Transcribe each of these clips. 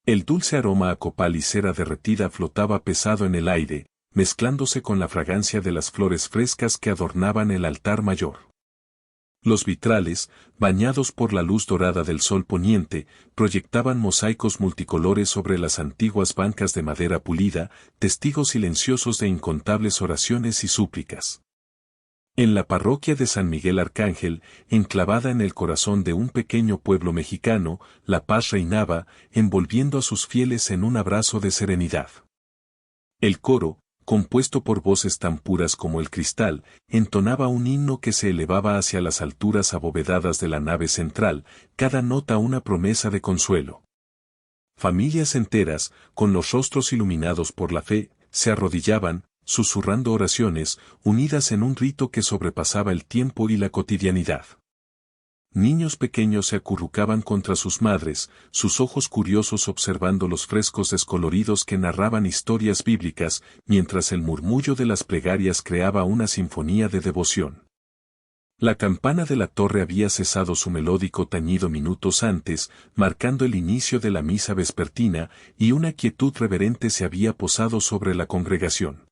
El dulce aroma a copal y cera derretida flotaba pesado en el aire, mezclándose con la fragancia de las flores frescas que adornaban el altar mayor. Los vitrales, bañados por la luz dorada del sol poniente, proyectaban mosaicos multicolores sobre las antiguas bancas de madera pulida, testigos silenciosos de incontables oraciones y súplicas. En la parroquia de San Miguel Arcángel, enclavada en el corazón de un pequeño pueblo mexicano, la paz reinaba, envolviendo a sus fieles en un abrazo de serenidad. El coro, compuesto por voces tan puras como el cristal, entonaba un himno que se elevaba hacia las alturas abovedadas de la nave central, cada nota una promesa de consuelo. Familias enteras, con los rostros iluminados por la fe, se arrodillaban, susurrando oraciones, unidas en un rito que sobrepasaba el tiempo y la cotidianidad. Niños pequeños se acurrucaban contra sus madres, sus ojos curiosos observando los frescos descoloridos que narraban historias bíblicas, mientras el murmullo de las plegarias creaba una sinfonía de devoción. La campana de la torre había cesado su melódico tañido minutos antes, marcando el inicio de la misa vespertina, y una quietud reverente se había posado sobre la congregación.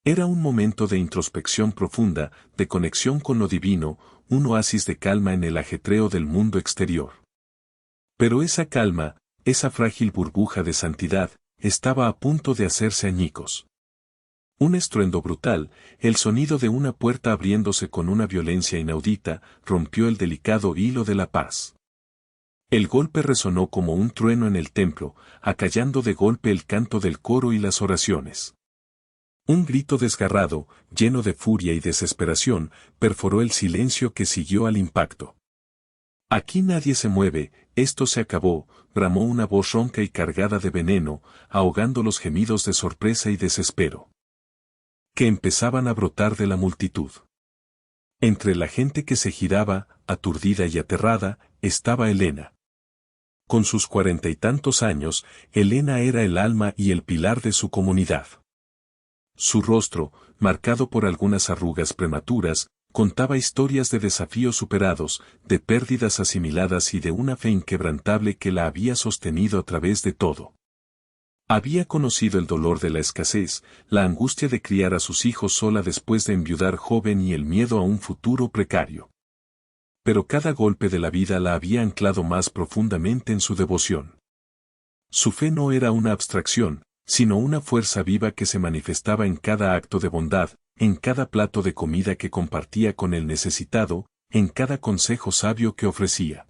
Era un momento de introspección profunda, de conexión con lo divino, un oasis de calma en el ajetreo del mundo exterior. Pero esa calma, esa frágil burbuja de santidad, estaba a punto de hacerse añicos. Un estruendo brutal, el sonido de una puerta abriéndose con una violencia inaudita, rompió el delicado hilo de la paz. El golpe resonó como un trueno en el templo, acallando de golpe el canto del coro y las oraciones. Un grito desgarrado, lleno de furia y desesperación, perforó el silencio que siguió al impacto. Aquí nadie se mueve, esto se acabó, bramó una voz ronca y cargada de veneno, ahogando los gemidos de sorpresa y desespero que empezaban a brotar de la multitud. Entre la gente que se giraba, aturdida y aterrada, estaba Elena. Con sus 40 y tantos años, Elena era el alma y el pilar de su comunidad. Su rostro, marcado por algunas arrugas prematuras, contaba historias de desafíos superados, de pérdidas asimiladas y de una fe inquebrantable que la había sostenido a través de todo. Había conocido el dolor de la escasez, la angustia de criar a sus hijos sola después de enviudar joven y el miedo a un futuro precario. Pero cada golpe de la vida la había anclado más profundamente en su devoción. Su fe no era una abstracción, sino una fuerza viva que se manifestaba en cada acto de bondad, en cada plato de comida que compartía con el necesitado, en cada consejo sabio que ofrecía.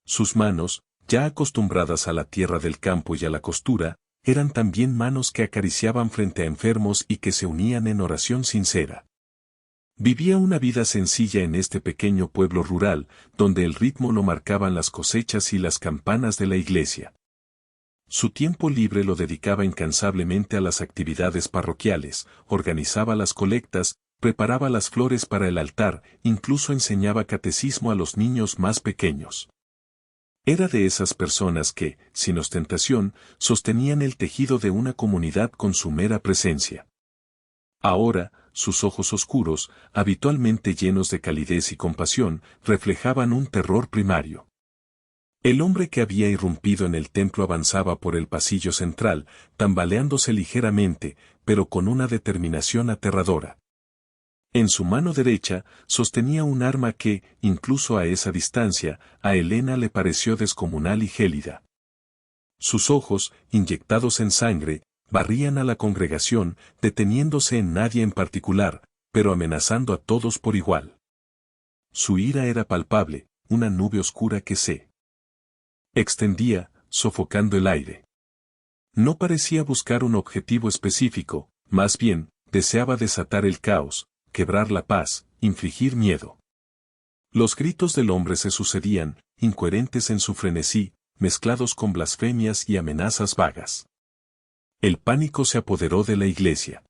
Sus manos, ya acostumbradas a la tierra del campo y a la costura, eran también manos que acariciaban frente a enfermos y que se unían en oración sincera. Vivía una vida sencilla en este pequeño pueblo rural, donde el ritmo lo marcaban las cosechas y las campanas de la iglesia. Su tiempo libre lo dedicaba incansablemente a las actividades parroquiales, organizaba las colectas, preparaba las flores para el altar, incluso enseñaba catecismo a los niños más pequeños. Era de esas personas que, sin ostentación, sostenían el tejido de una comunidad con su mera presencia. Ahora, sus ojos oscuros, habitualmente llenos de calidez y compasión, reflejaban un terror primario. El hombre que había irrumpido en el templo avanzaba por el pasillo central, tambaleándose ligeramente, pero con una determinación aterradora. En su mano derecha, sostenía un arma que, incluso a esa distancia, a Elena le pareció descomunal y gélida. Sus ojos, inyectados en sangre, barrían a la congregación, deteniéndose en nadie en particular, pero amenazando a todos por igual. Su ira era palpable, una nube oscura que se extendía, sofocando el aire. No parecía buscar un objetivo específico, más bien, deseaba desatar el caos, quebrar la paz, infligir miedo. Los gritos del hombre se sucedían, incoherentes en su frenesí, mezclados con blasfemias y amenazas vagas. El pánico se apoderó de la iglesia.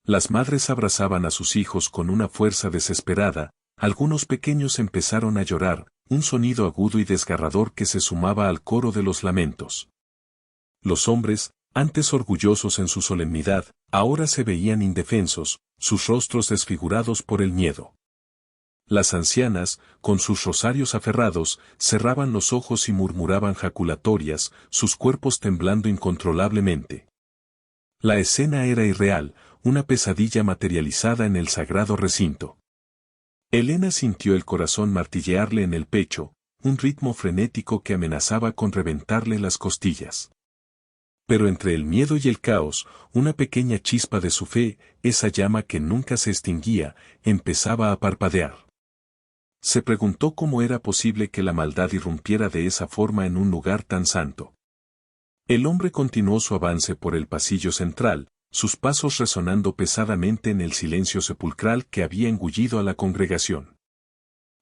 Las madres abrazaban a sus hijos con una fuerza desesperada, algunos pequeños empezaron a llorar, un sonido agudo y desgarrador que se sumaba al coro de los lamentos. Los hombres, antes orgullosos en su solemnidad, ahora se veían indefensos, sus rostros desfigurados por el miedo. Las ancianas, con sus rosarios aferrados, cerraban los ojos y murmuraban jaculatorias, sus cuerpos temblando incontrolablemente. La escena era irreal, una pesadilla materializada en el sagrado recinto. Elena sintió el corazón martillearle en el pecho, un ritmo frenético que amenazaba con reventarle las costillas. Pero entre el miedo y el caos, una pequeña chispa de su fe, esa llama que nunca se extinguía, empezaba a parpadear. Se preguntó cómo era posible que la maldad irrumpiera de esa forma en un lugar tan santo. El hombre continuó su avance por el pasillo central, sus pasos resonando pesadamente en el silencio sepulcral que había engullido a la congregación.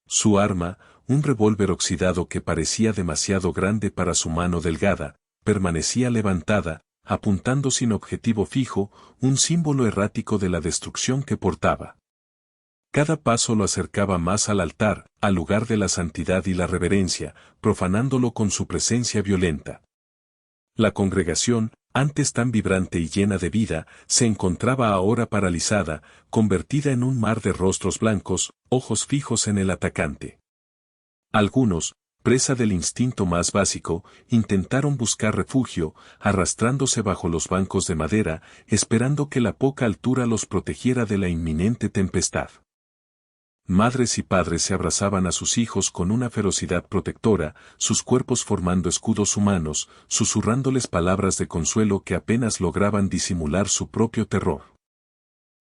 Su arma, un revólver oxidado que parecía demasiado grande para su mano delgada, permanecía levantada, apuntando sin objetivo fijo, un símbolo errático de la destrucción que portaba. Cada paso lo acercaba más al altar, al lugar de la santidad y la reverencia, profanándolo con su presencia violenta. La congregación, antes tan vibrante y llena de vida, se encontraba ahora paralizada, convertida en un mar de rostros blancos, ojos fijos en el atacante. Algunos, presa del instinto más básico, intentaron buscar refugio, arrastrándose bajo los bancos de madera, esperando que la poca altura los protegiera de la inminente tempestad. Madres y padres se abrazaban a sus hijos con una ferocidad protectora, sus cuerpos formando escudos humanos, susurrándoles palabras de consuelo que apenas lograban disimular su propio terror.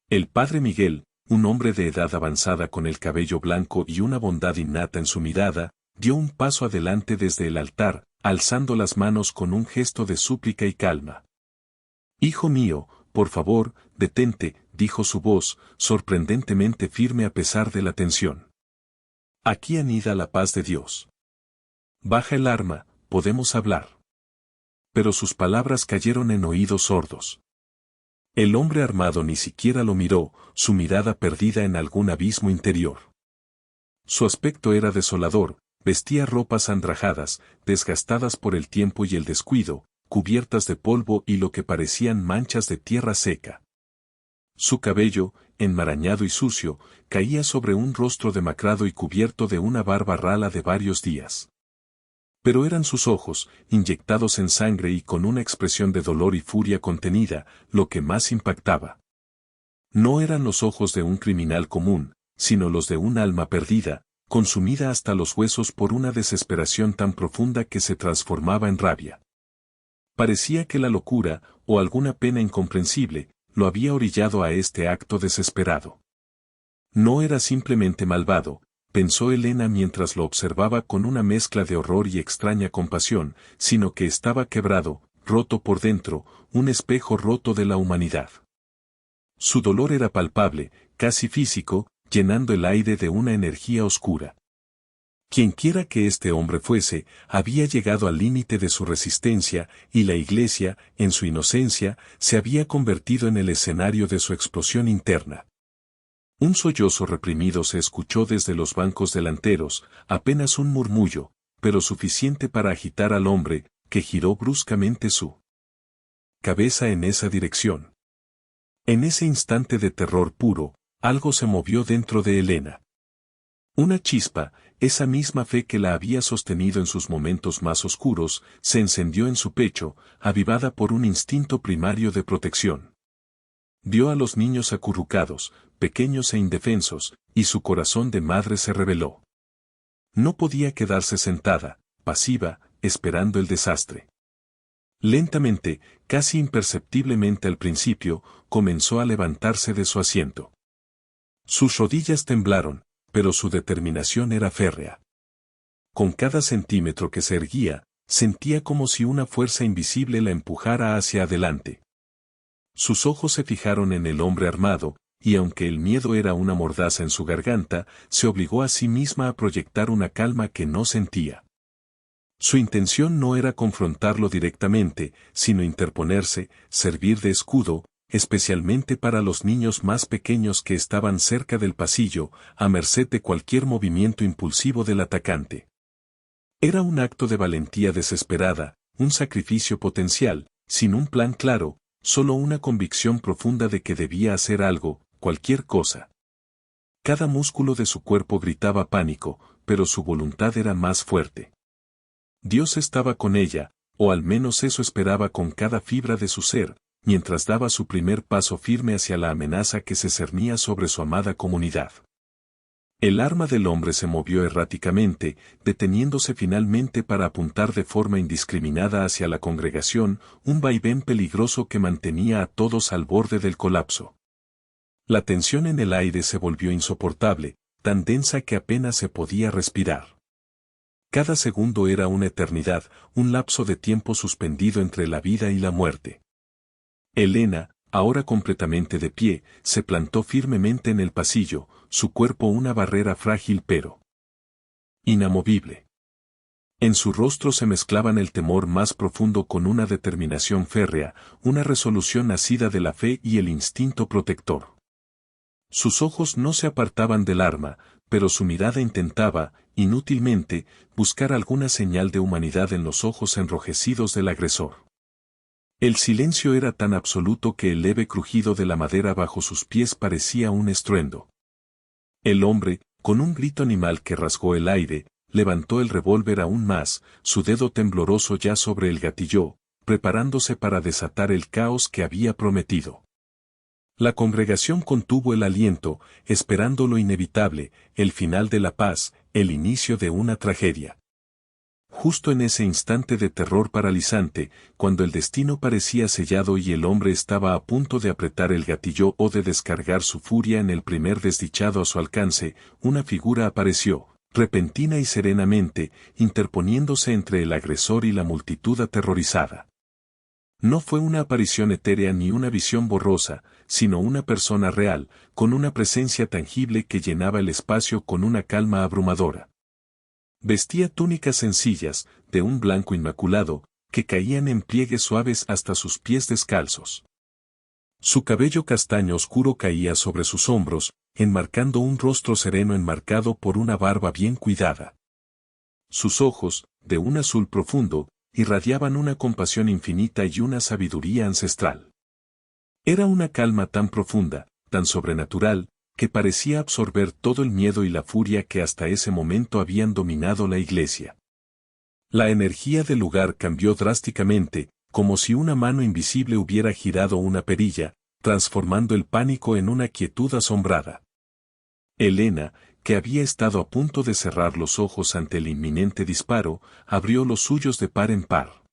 El padre Miguel, un hombre de edad avanzada con el cabello blanco y una bondad innata en su mirada, dio un paso adelante desde el altar, alzando las manos con un gesto de súplica y calma. «Hijo mío, por favor, detente», dijo su voz, sorprendentemente firme a pesar de la tensión. «Aquí anida la paz de Dios. Baja el arma, podemos hablar». Pero sus palabras cayeron en oídos sordos. El hombre armado ni siquiera lo miró, su mirada perdida en algún abismo interior. Su aspecto era desolador, vestía ropas andrajadas, desgastadas por el tiempo y el descuido, cubiertas de polvo y lo que parecían manchas de tierra seca. Su cabello, enmarañado y sucio, caía sobre un rostro demacrado y cubierto de una barba rala de varios días. Pero eran sus ojos, inyectados en sangre y con una expresión de dolor y furia contenida, lo que más impactaba. No eran los ojos de un criminal común, sino los de un alma perdida, consumida hasta los huesos por una desesperación tan profunda que se transformaba en rabia. Parecía que la locura, o alguna pena incomprensible, lo había orillado a este acto desesperado. No era simplemente malvado, pensó Elena mientras lo observaba con una mezcla de horror y extraña compasión, sino que estaba quebrado, roto por dentro, un espejo roto de la humanidad. Su dolor era palpable, casi físico, llenando el aire de una energía oscura. Quienquiera que este hombre fuese, había llegado al límite de su resistencia, y la Iglesia, en su inocencia, se había convertido en el escenario de su explosión interna. Un sollozo reprimido se escuchó desde los bancos delanteros, apenas un murmullo, pero suficiente para agitar al hombre, que giró bruscamente su cabeza en esa dirección. En ese instante de terror puro, algo se movió dentro de Elena. Una chispa, esa misma fe que la había sostenido en sus momentos más oscuros, se encendió en su pecho, avivada por un instinto primario de protección. Vio a los niños acurrucados, pequeños e indefensos, y su corazón de madre se rebeló. No podía quedarse sentada, pasiva, esperando el desastre. Lentamente, casi imperceptiblemente al principio, comenzó a levantarse de su asiento. Sus rodillas temblaron, pero su determinación era férrea. Con cada centímetro que se erguía, sentía como si una fuerza invisible la empujara hacia adelante. Sus ojos se fijaron en el hombre armado, y aunque el miedo era una mordaza en su garganta, se obligó a sí misma a proyectar una calma que no sentía. Su intención no era confrontarlo directamente, sino interponerse, servir de escudo, especialmente para los niños más pequeños que estaban cerca del pasillo, a merced de cualquier movimiento impulsivo del atacante. Era un acto de valentía desesperada, un sacrificio potencial, sin un plan claro, solo una convicción profunda de que debía hacer algo, cualquier cosa. Cada músculo de su cuerpo gritaba pánico, pero su voluntad era más fuerte. Dios estaba con ella, o al menos eso esperaba con cada fibra de su ser, mientras daba su primer paso firme hacia la amenaza que se cernía sobre su amada comunidad. El arma del hombre se movió erráticamente, deteniéndose finalmente para apuntar de forma indiscriminada hacia la congregación, un vaivén peligroso que mantenía a todos al borde del colapso. La tensión en el aire se volvió insoportable, tan densa que apenas se podía respirar. Cada segundo era una eternidad, un lapso de tiempo suspendido entre la vida y la muerte. Elena, ahora completamente de pie, se plantó firmemente en el pasillo, su cuerpo una barrera frágil pero inamovible. En su rostro se mezclaban el temor más profundo con una determinación férrea, una resolución nacida de la fe y el instinto protector. Sus ojos no se apartaban del arma, pero su mirada intentaba, inútilmente, buscar alguna señal de humanidad en los ojos enrojecidos del agresor. El silencio era tan absoluto que el leve crujido de la madera bajo sus pies parecía un estruendo. El hombre, con un grito animal que rasgó el aire, levantó el revólver aún más, su dedo tembloroso ya sobre el gatillo, preparándose para desatar el caos que había prometido. La congregación contuvo el aliento, esperando lo inevitable, el final de la paz, el inicio de una tragedia. Justo en ese instante de terror paralizante, cuando el destino parecía sellado y el hombre estaba a punto de apretar el gatillo o de descargar su furia en el primer desdichado a su alcance, una figura apareció, repentina y serenamente, interponiéndose entre el agresor y la multitud aterrorizada. No fue una aparición etérea ni una visión borrosa, sino una persona real, con una presencia tangible que llenaba el espacio con una calma abrumadora. Vestía túnicas sencillas, de un blanco inmaculado, que caían en pliegues suaves hasta sus pies descalzos. Su cabello castaño oscuro caía sobre sus hombros, enmarcando un rostro sereno enmarcado por una barba bien cuidada. Sus ojos, de un azul profundo, irradiaban una compasión infinita y una sabiduría ancestral. Era una calma tan profunda, tan sobrenatural, que parecía absorber todo el miedo y la furia que hasta ese momento habían dominado la iglesia. La energía del lugar cambió drásticamente, como si una mano invisible hubiera girado una perilla, transformando el pánico en una quietud asombrada. Elena, que había estado a punto de cerrar los ojos ante el inminente disparo, abrió los suyos de par en par.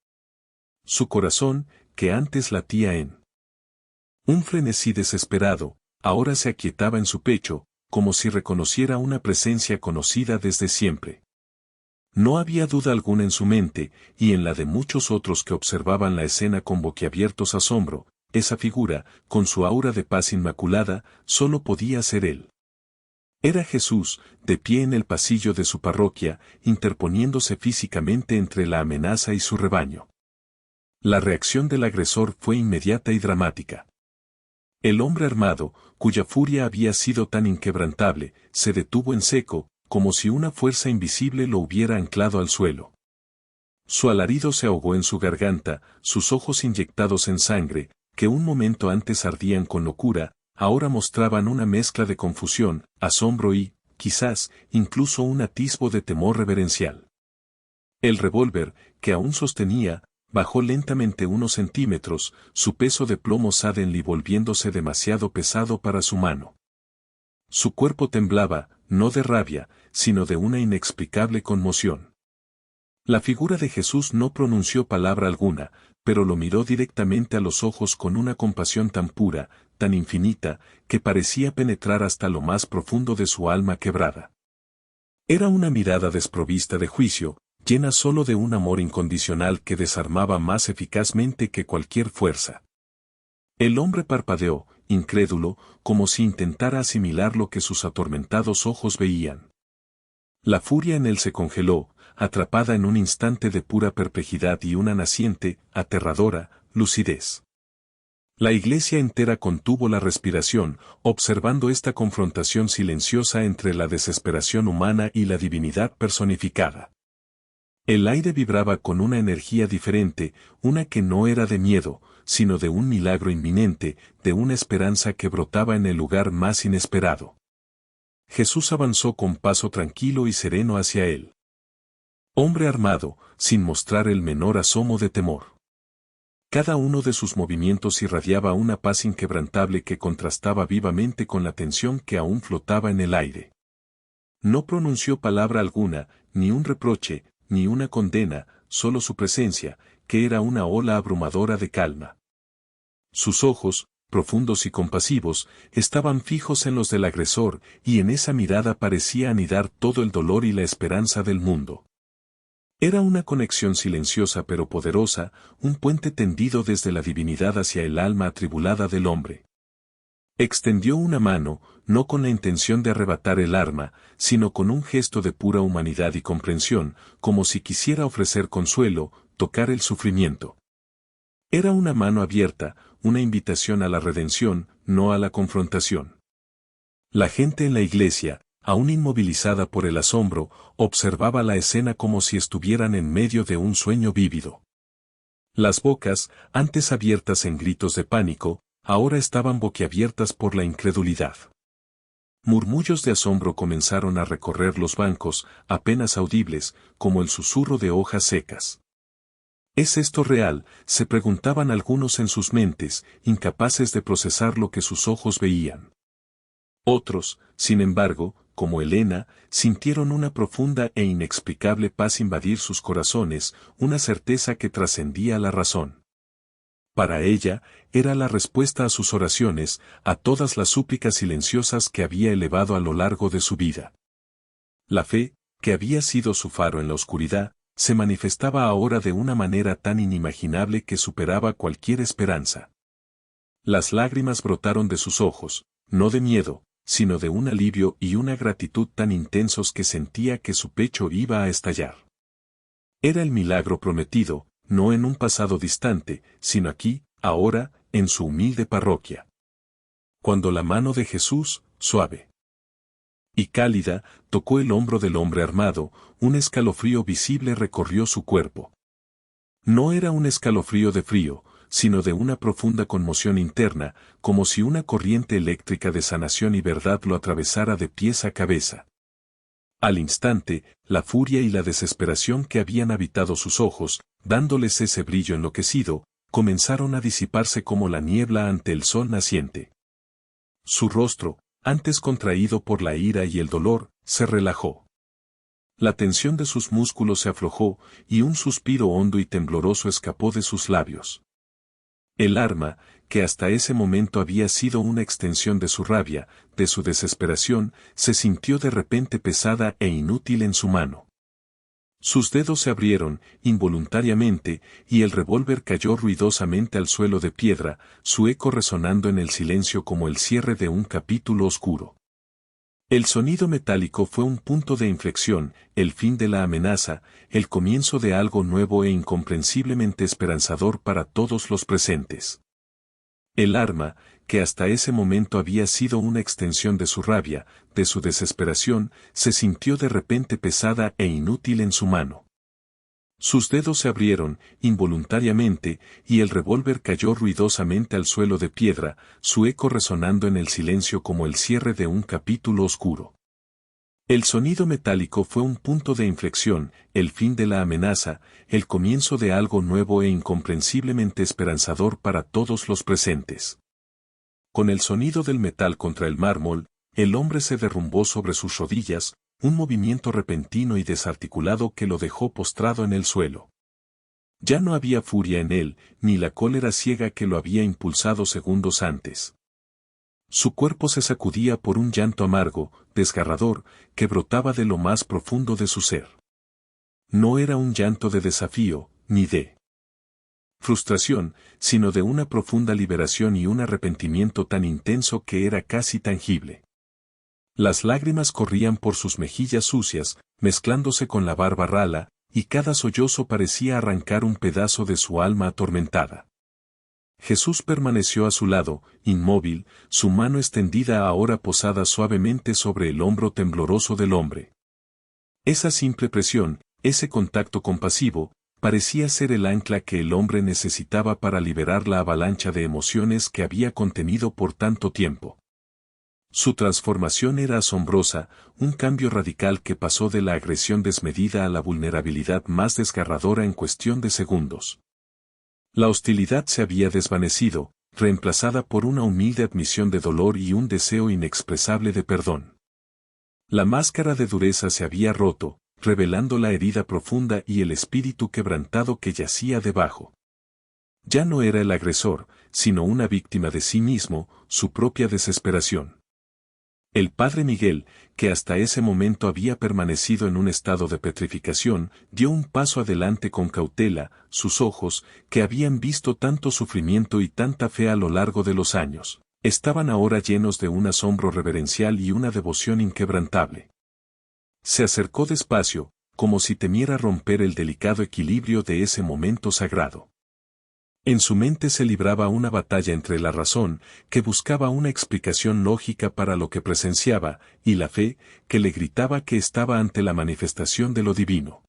Su corazón, que antes latía en un frenesí desesperado, ahora se aquietaba en su pecho, como si reconociera una presencia conocida desde siempre. No había duda alguna en su mente, y en la de muchos otros que observaban la escena con boquiabiertos asombro, esa figura, con su aura de paz inmaculada, solo podía ser él. Era Jesús, de pie en el pasillo de su parroquia, interponiéndose físicamente entre la amenaza y su rebaño. La reacción del agresor fue inmediata y dramática. El hombre armado, cuya furia había sido tan inquebrantable, se detuvo en seco, como si una fuerza invisible lo hubiera anclado al suelo. Su alarido se ahogó en su garganta, sus ojos inyectados en sangre, que un momento antes ardían con locura, ahora mostraban una mezcla de confusión, asombro y, quizás, incluso un atisbo de temor reverencial. El revólver, que aún sostenía, bajó lentamente unos centímetros, su peso de plomo Sadenly volviéndose demasiado pesado para su mano. Su cuerpo temblaba, no de rabia, sino de una inexplicable conmoción. La figura de Jesús no pronunció palabra alguna, pero lo miró directamente a los ojos con una compasión tan pura, tan infinita, que parecía penetrar hasta lo más profundo de su alma quebrada. Era una mirada desprovista de juicio, llena solo de un amor incondicional que desarmaba más eficazmente que cualquier fuerza. El hombre parpadeó, incrédulo, como si intentara asimilar lo que sus atormentados ojos veían. La furia en él se congeló, atrapada en un instante de pura perplejidad y una naciente, aterradora, lucidez. La iglesia entera contuvo la respiración, observando esta confrontación silenciosa entre la desesperación humana y la divinidad personificada. El aire vibraba con una energía diferente, una que no era de miedo, sino de un milagro inminente, de una esperanza que brotaba en el lugar más inesperado. Jesús avanzó con paso tranquilo y sereno hacia él. Hombre armado, sin mostrar el menor asomo de temor. Cada uno de sus movimientos irradiaba una paz inquebrantable que contrastaba vivamente con la tensión que aún flotaba en el aire. No pronunció palabra alguna, ni un reproche, ni una condena, solo su presencia, que era una ola abrumadora de calma. Sus ojos, profundos y compasivos, estaban fijos en los del agresor, y en esa mirada parecía anidar todo el dolor y la esperanza del mundo. Era una conexión silenciosa pero poderosa, un puente tendido desde la divinidad hacia el alma atribulada del hombre. Extendió una mano, no con la intención de arrebatar el arma, sino con un gesto de pura humanidad y comprensión, como si quisiera ofrecer consuelo, tocar el sufrimiento. Era una mano abierta, una invitación a la redención, no a la confrontación. La gente en la iglesia, aún inmovilizada por el asombro, observaba la escena como si estuvieran en medio de un sueño vívido. Las bocas, antes abiertas en gritos de pánico, ahora estaban boquiabiertas por la incredulidad. Murmullos de asombro comenzaron a recorrer los bancos, apenas audibles, como el susurro de hojas secas. ¿Es esto real?, se preguntaban algunos en sus mentes, incapaces de procesar lo que sus ojos veían. Otros, sin embargo, como Elena, sintieron una profunda e inexplicable paz invadir sus corazones, una certeza que trascendía la razón. Para ella, era la respuesta a sus oraciones, a todas las súplicas silenciosas que había elevado a lo largo de su vida. La fe, que había sido su faro en la oscuridad, se manifestaba ahora de una manera tan inimaginable que superaba cualquier esperanza. Las lágrimas brotaron de sus ojos, no de miedo, sino de un alivio y una gratitud tan intensos que sentía que su pecho iba a estallar. Era el milagro prometido, no en un pasado distante, sino aquí, ahora, en su humilde parroquia. Cuando la mano de Jesús, suave y cálida, tocó el hombro del hombre armado, un escalofrío visible recorrió su cuerpo. No era un escalofrío de frío, sino de una profunda conmoción interna, como si una corriente eléctrica de sanación y verdad lo atravesara de pies a cabeza. Al instante, la furia y la desesperación que habían habitado sus ojos, dándoles ese brillo enloquecido, comenzaron a disiparse como la niebla ante el sol naciente. Su rostro, antes contraído por la ira y el dolor, se relajó. La tensión de sus músculos se aflojó, y un suspiro hondo y tembloroso escapó de sus labios. El arma, que hasta ese momento había sido una extensión de su rabia, de su desesperación, se sintió de repente pesada e inútil en su mano. Sus dedos se abrieron, involuntariamente, y el revólver cayó ruidosamente al suelo de piedra, su eco resonando en el silencio como el cierre de un capítulo oscuro. El sonido metálico fue un punto de inflexión, el fin de la amenaza, el comienzo de algo nuevo e incomprensiblemente esperanzador para todos los presentes. El arma, que hasta ese momento había sido una extensión de su rabia, de su desesperación, se sintió de repente pesada e inútil en su mano. Sus dedos se abrieron, involuntariamente, y el revólver cayó ruidosamente al suelo de piedra, su eco resonando en el silencio como el cierre de un capítulo oscuro. El sonido metálico fue un punto de inflexión, el fin de la amenaza, el comienzo de algo nuevo e incomprensiblemente esperanzador para todos los presentes. Con el sonido del metal contra el mármol, el hombre se derrumbó sobre sus rodillas, un movimiento repentino y desarticulado que lo dejó postrado en el suelo. Ya no había furia en él, ni la cólera ciega que lo había impulsado segundos antes. Su cuerpo se sacudía por un llanto amargo, desgarrador, que brotaba de lo más profundo de su ser. No era un llanto de desafío, ni de frustración, sino de una profunda liberación y un arrepentimiento tan intenso que era casi tangible. Las lágrimas corrían por sus mejillas sucias, mezclándose con la barba rala, y cada sollozo parecía arrancar un pedazo de su alma atormentada. Jesús permaneció a su lado, inmóvil, su mano extendida ahora posada suavemente sobre el hombro tembloroso del hombre. Esa simple presión, ese contacto compasivo, parecía ser el ancla que el hombre necesitaba para liberar la avalancha de emociones que había contenido por tanto tiempo. Su transformación era asombrosa, un cambio radical que pasó de la agresión desmedida a la vulnerabilidad más desgarradora en cuestión de segundos. La hostilidad se había desvanecido, reemplazada por una humilde admisión de dolor y un deseo inexpresable de perdón. La máscara de dureza se había roto, revelando la herida profunda y el espíritu quebrantado que yacía debajo. Ya no era el agresor, sino una víctima de sí mismo, su propia desesperación. El padre Miguel, que hasta ese momento había permanecido en un estado de petrificación, dio un paso adelante con cautela, sus ojos, que habían visto tanto sufrimiento y tanta fe a lo largo de los años, estaban ahora llenos de un asombro reverencial y una devoción inquebrantable. Se acercó despacio, como si temiera romper el delicado equilibrio de ese momento sagrado. En su mente se libraba una batalla entre la razón, que buscaba una explicación lógica para lo que presenciaba, y la fe, que le gritaba que estaba ante la manifestación de lo divino.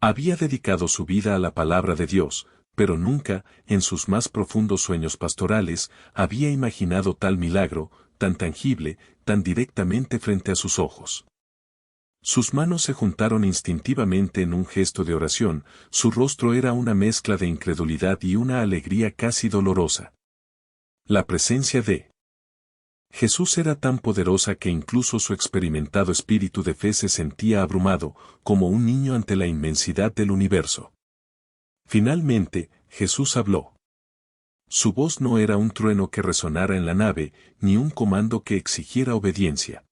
Había dedicado su vida a la palabra de Dios, pero nunca, en sus más profundos sueños pastorales, había imaginado tal milagro, tan tangible, tan directamente frente a sus ojos. Sus manos se juntaron instintivamente en un gesto de oración, su rostro era una mezcla de incredulidad y una alegría casi dolorosa. La presencia de Jesús era tan poderosa que incluso su experimentado espíritu de fe se sentía abrumado, como un niño ante la inmensidad del universo. Finalmente, Jesús habló. Su voz no era un trueno que resonara en la nave, ni un comando que exigiera obediencia.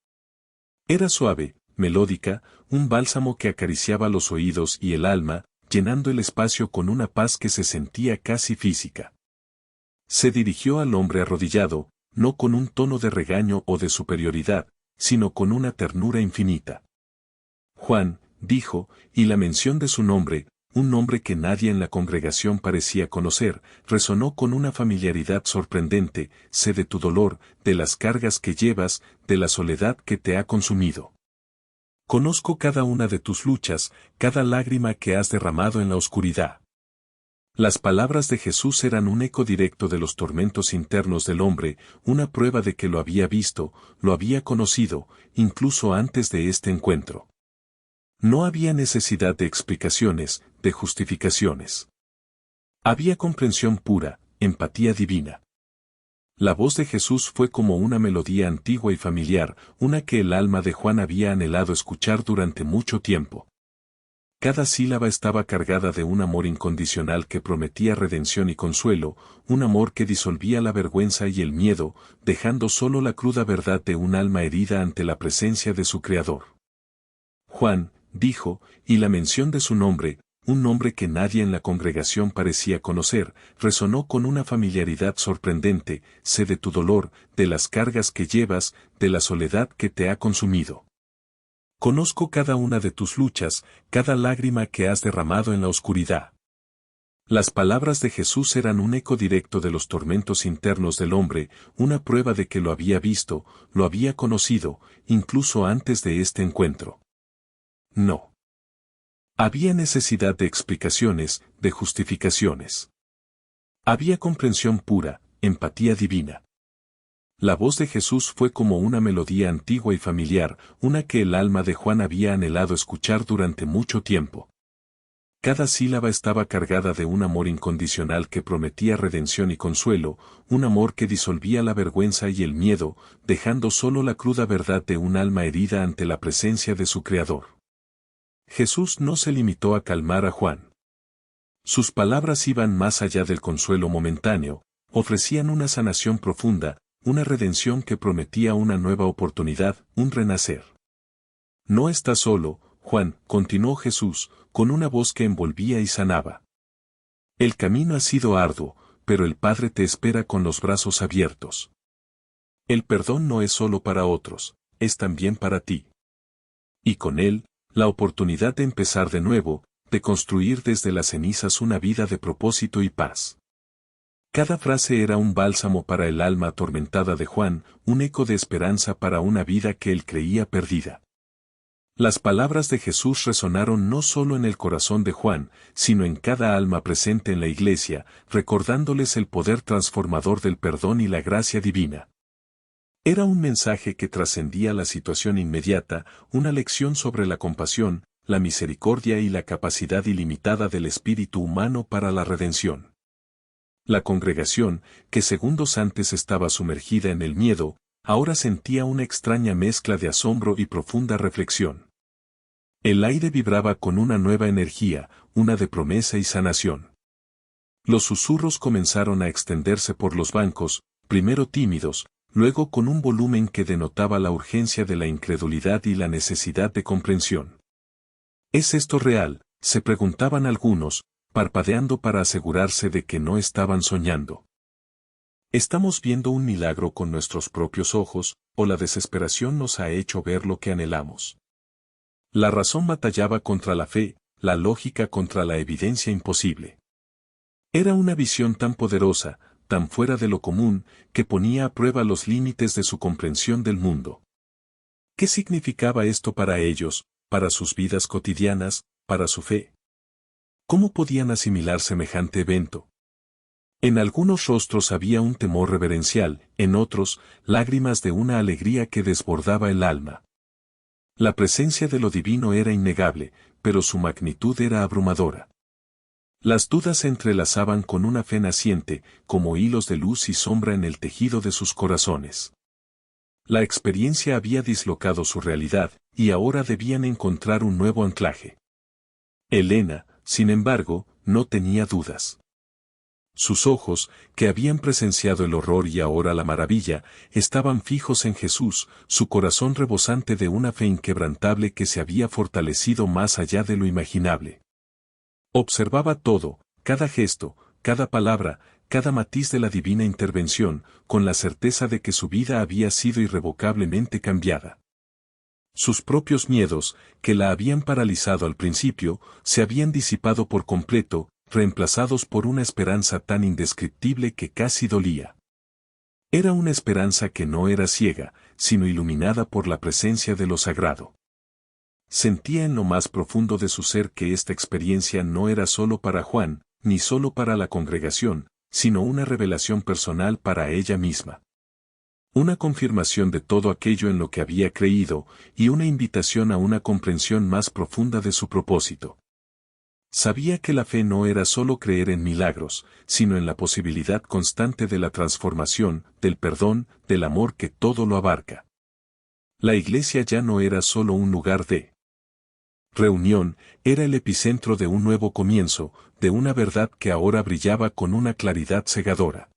Era suave, melódica, un bálsamo que acariciaba los oídos y el alma, llenando el espacio con una paz que se sentía casi física. Se dirigió al hombre arrodillado, no con un tono de regaño o de superioridad, sino con una ternura infinita. Juan, dijo, y la mención de su nombre, un nombre que nadie en la congregación parecía conocer, resonó con una familiaridad sorprendente, sé de tu dolor, de las cargas que llevas, de la soledad que te ha consumido. Conozco cada una de tus luchas, cada lágrima que has derramado en la oscuridad. Las palabras de Jesús eran un eco directo de los tormentos internos del hombre, una prueba de que lo había visto, lo había conocido, incluso antes de este encuentro. No había necesidad de explicaciones, de justificaciones. Había comprensión pura, empatía divina. La voz de Jesús fue como una melodía antigua y familiar, una que el alma de Juan había anhelado escuchar durante mucho tiempo. Cada sílaba estaba cargada de un amor incondicional que prometía redención y consuelo, un amor que disolvía la vergüenza y el miedo, dejando solo la cruda verdad de un alma herida ante la presencia de su Creador. Juan, dijo, y la mención de su nombre, un nombre que nadie en la congregación parecía conocer, resonó con una familiaridad sorprendente, sé de tu dolor, de las cargas que llevas, de la soledad que te ha consumido. Conozco cada una de tus luchas, cada lágrima que has derramado en la oscuridad. Las palabras de Jesús eran un eco directo de los tormentos internos del hombre, una prueba de que lo había visto, lo había conocido, incluso antes de este encuentro. No. Había necesidad de explicaciones, de justificaciones. Había comprensión pura, empatía divina. La voz de Jesús fue como una melodía antigua y familiar, una que el alma de Juan había anhelado escuchar durante mucho tiempo. Cada sílaba estaba cargada de un amor incondicional que prometía redención y consuelo, un amor que disolvía la vergüenza y el miedo, dejando solo la cruda verdad de un alma herida ante la presencia de su Creador. Jesús no se limitó a calmar a Juan. Sus palabras iban más allá del consuelo momentáneo, ofrecían una sanación profunda, una redención que prometía una nueva oportunidad, un renacer. No estás solo, Juan, continuó Jesús, con una voz que envolvía y sanaba. El camino ha sido arduo, pero el Padre te espera con los brazos abiertos. El perdón no es solo para otros, es también para ti. Y con él, la oportunidad de empezar de nuevo, de construir desde las cenizas una vida de propósito y paz. Cada frase era un bálsamo para el alma atormentada de Juan, un eco de esperanza para una vida que él creía perdida. Las palabras de Jesús resonaron no solo en el corazón de Juan, sino en cada alma presente en la iglesia, recordándoles el poder transformador del perdón y la gracia divina. Era un mensaje que trascendía la situación inmediata, una lección sobre la compasión, la misericordia y la capacidad ilimitada del espíritu humano para la redención. La congregación, que segundos antes estaba sumergida en el miedo, ahora sentía una extraña mezcla de asombro y profunda reflexión. El aire vibraba con una nueva energía, una de promesa y sanación. Los susurros comenzaron a extenderse por los bancos, primero tímidos, luego con un volumen que denotaba la urgencia de la incredulidad y la necesidad de comprensión. ¿Es esto real?, se preguntaban algunos, parpadeando para asegurarse de que no estaban soñando. ¿Estamos viendo un milagro con nuestros propios ojos, o la desesperación nos ha hecho ver lo que anhelamos? La razón batallaba contra la fe, la lógica contra la evidencia imposible. Era una visión tan poderosa, tan fuera de lo común, que ponía a prueba los límites de su comprensión del mundo. ¿Qué significaba esto para ellos, para sus vidas cotidianas, para su fe? ¿Cómo podían asimilar semejante evento? En algunos rostros había un temor reverencial, en otros, lágrimas de una alegría que desbordaba el alma. La presencia de lo divino era innegable, pero su magnitud era abrumadora. Las dudas se entrelazaban con una fe naciente, como hilos de luz y sombra en el tejido de sus corazones. La experiencia había dislocado su realidad, y ahora debían encontrar un nuevo anclaje. Elena, sin embargo, no tenía dudas. Sus ojos, que habían presenciado el horror y ahora la maravilla, estaban fijos en Jesús, su corazón rebosante de una fe inquebrantable que se había fortalecido más allá de lo imaginable. Observaba todo, cada gesto, cada palabra, cada matiz de la divina intervención, con la certeza de que su vida había sido irrevocablemente cambiada. Sus propios miedos, que la habían paralizado al principio, se habían disipado por completo, reemplazados por una esperanza tan indescriptible que casi dolía. Era una esperanza que no era ciega, sino iluminada por la presencia de lo sagrado. Sentía en lo más profundo de su ser que esta experiencia no era solo para Juan, ni solo para la congregación, sino una revelación personal para ella misma. Una confirmación de todo aquello en lo que había creído, y una invitación a una comprensión más profunda de su propósito. Sabía que la fe no era solo creer en milagros, sino en la posibilidad constante de la transformación, del perdón, del amor que todo lo abarca. La iglesia ya no era solo un lugar de reunión, era el epicentro de un nuevo comienzo, de una verdad que ahora brillaba con una claridad cegadora.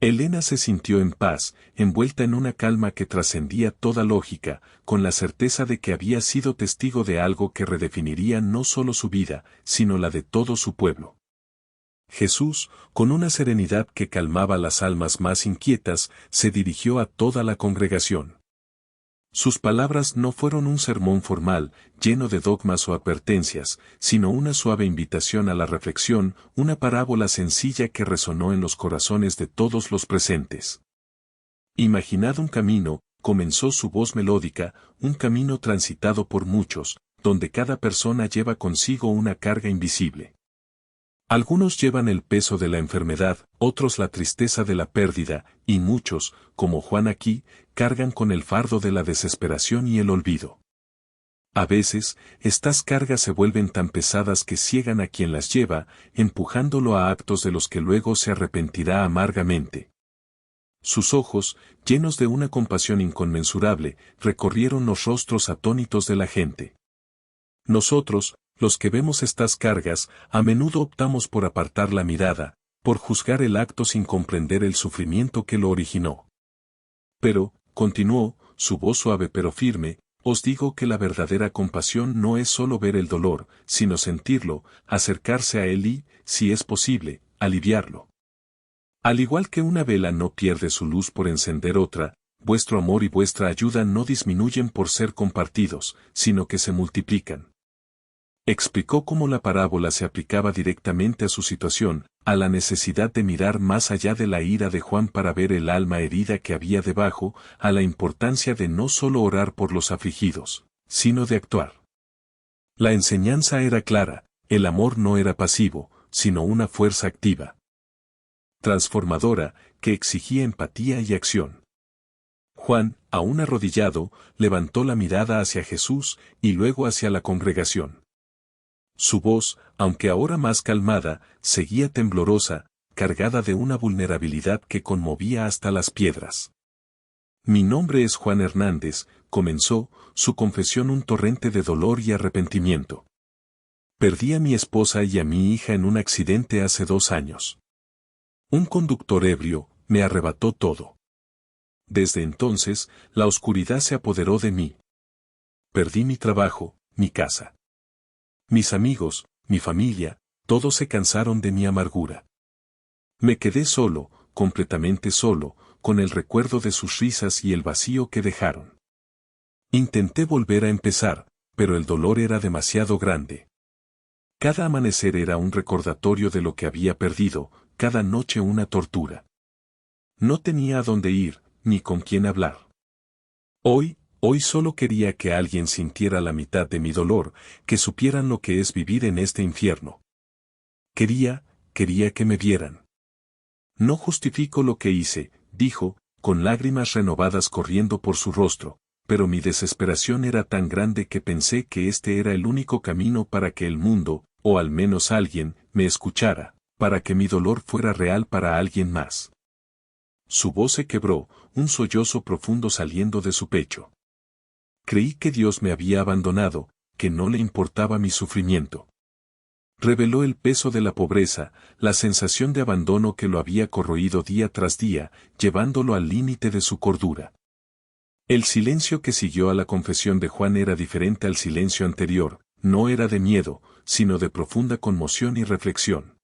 Elena se sintió en paz, envuelta en una calma que trascendía toda lógica, con la certeza de que había sido testigo de algo que redefiniría no solo su vida, sino la de todo su pueblo. Jesús, con una serenidad que calmaba las almas más inquietas, se dirigió a toda la congregación. Sus palabras no fueron un sermón formal, lleno de dogmas o advertencias, sino una suave invitación a la reflexión, una parábola sencilla que resonó en los corazones de todos los presentes. Imaginad un camino, comenzó su voz melódica, un camino transitado por muchos, donde cada persona lleva consigo una carga invisible. Algunos llevan el peso de la enfermedad, otros la tristeza de la pérdida, y muchos, como Juan aquí, cargan con el fardo de la desesperación y el olvido. A veces, estas cargas se vuelven tan pesadas que ciegan a quien las lleva, empujándolo a actos de los que luego se arrepentirá amargamente. Sus ojos, llenos de una compasión inconmensurable, recorrieron los rostros atónitos de la gente. Nosotros, los que vemos estas cargas, a menudo optamos por apartar la mirada, por juzgar el acto sin comprender el sufrimiento que lo originó. Pero, continuó, su voz suave pero firme, os digo que la verdadera compasión no es solo ver el dolor, sino sentirlo, acercarse a él y, si es posible, aliviarlo. Al igual que una vela no pierde su luz por encender otra, vuestro amor y vuestra ayuda no disminuyen por ser compartidos, sino que se multiplican. Explicó cómo la parábola se aplicaba directamente a su situación, a la necesidad de mirar más allá de la ira de Juan para ver el alma herida que había debajo, a la importancia de no solo orar por los afligidos, sino de actuar. La enseñanza era clara, el amor no era pasivo, sino una fuerza activa, transformadora, que exigía empatía y acción. Juan, aún arrodillado, levantó la mirada hacia Jesús y luego hacia la congregación. Su voz, aunque ahora más calmada, seguía temblorosa, cargada de una vulnerabilidad que conmovía hasta las piedras. Mi nombre es Juan Hernández, comenzó, su confesión un torrente de dolor y arrepentimiento. Perdí a mi esposa y a mi hija en un accidente hace 2 años. Un conductor ebrio me arrebató todo. Desde entonces, la oscuridad se apoderó de mí. Perdí mi trabajo, mi casa. Mis amigos, mi familia, todos se cansaron de mi amargura. Me quedé solo, completamente solo, con el recuerdo de sus risas y el vacío que dejaron. Intenté volver a empezar, pero el dolor era demasiado grande. Cada amanecer era un recordatorio de lo que había perdido, cada noche una tortura. No tenía a dónde ir, ni con quién hablar. Hoy solo quería que alguien sintiera la mitad de mi dolor, que supieran lo que es vivir en este infierno. Quería que me vieran. No justifico lo que hice, dijo, con lágrimas renovadas corriendo por su rostro, pero mi desesperación era tan grande que pensé que este era el único camino para que el mundo, o al menos alguien, me escuchara, para que mi dolor fuera real para alguien más. Su voz se quebró, un sollozo profundo saliendo de su pecho. Creí que Dios me había abandonado, que no le importaba mi sufrimiento. Reveló el peso de la pobreza, la sensación de abandono que lo había corroído día tras día, llevándolo al límite de su cordura. El silencio que siguió a la confesión de Juan era diferente al silencio anterior, no era de miedo, sino de profunda conmoción y reflexión.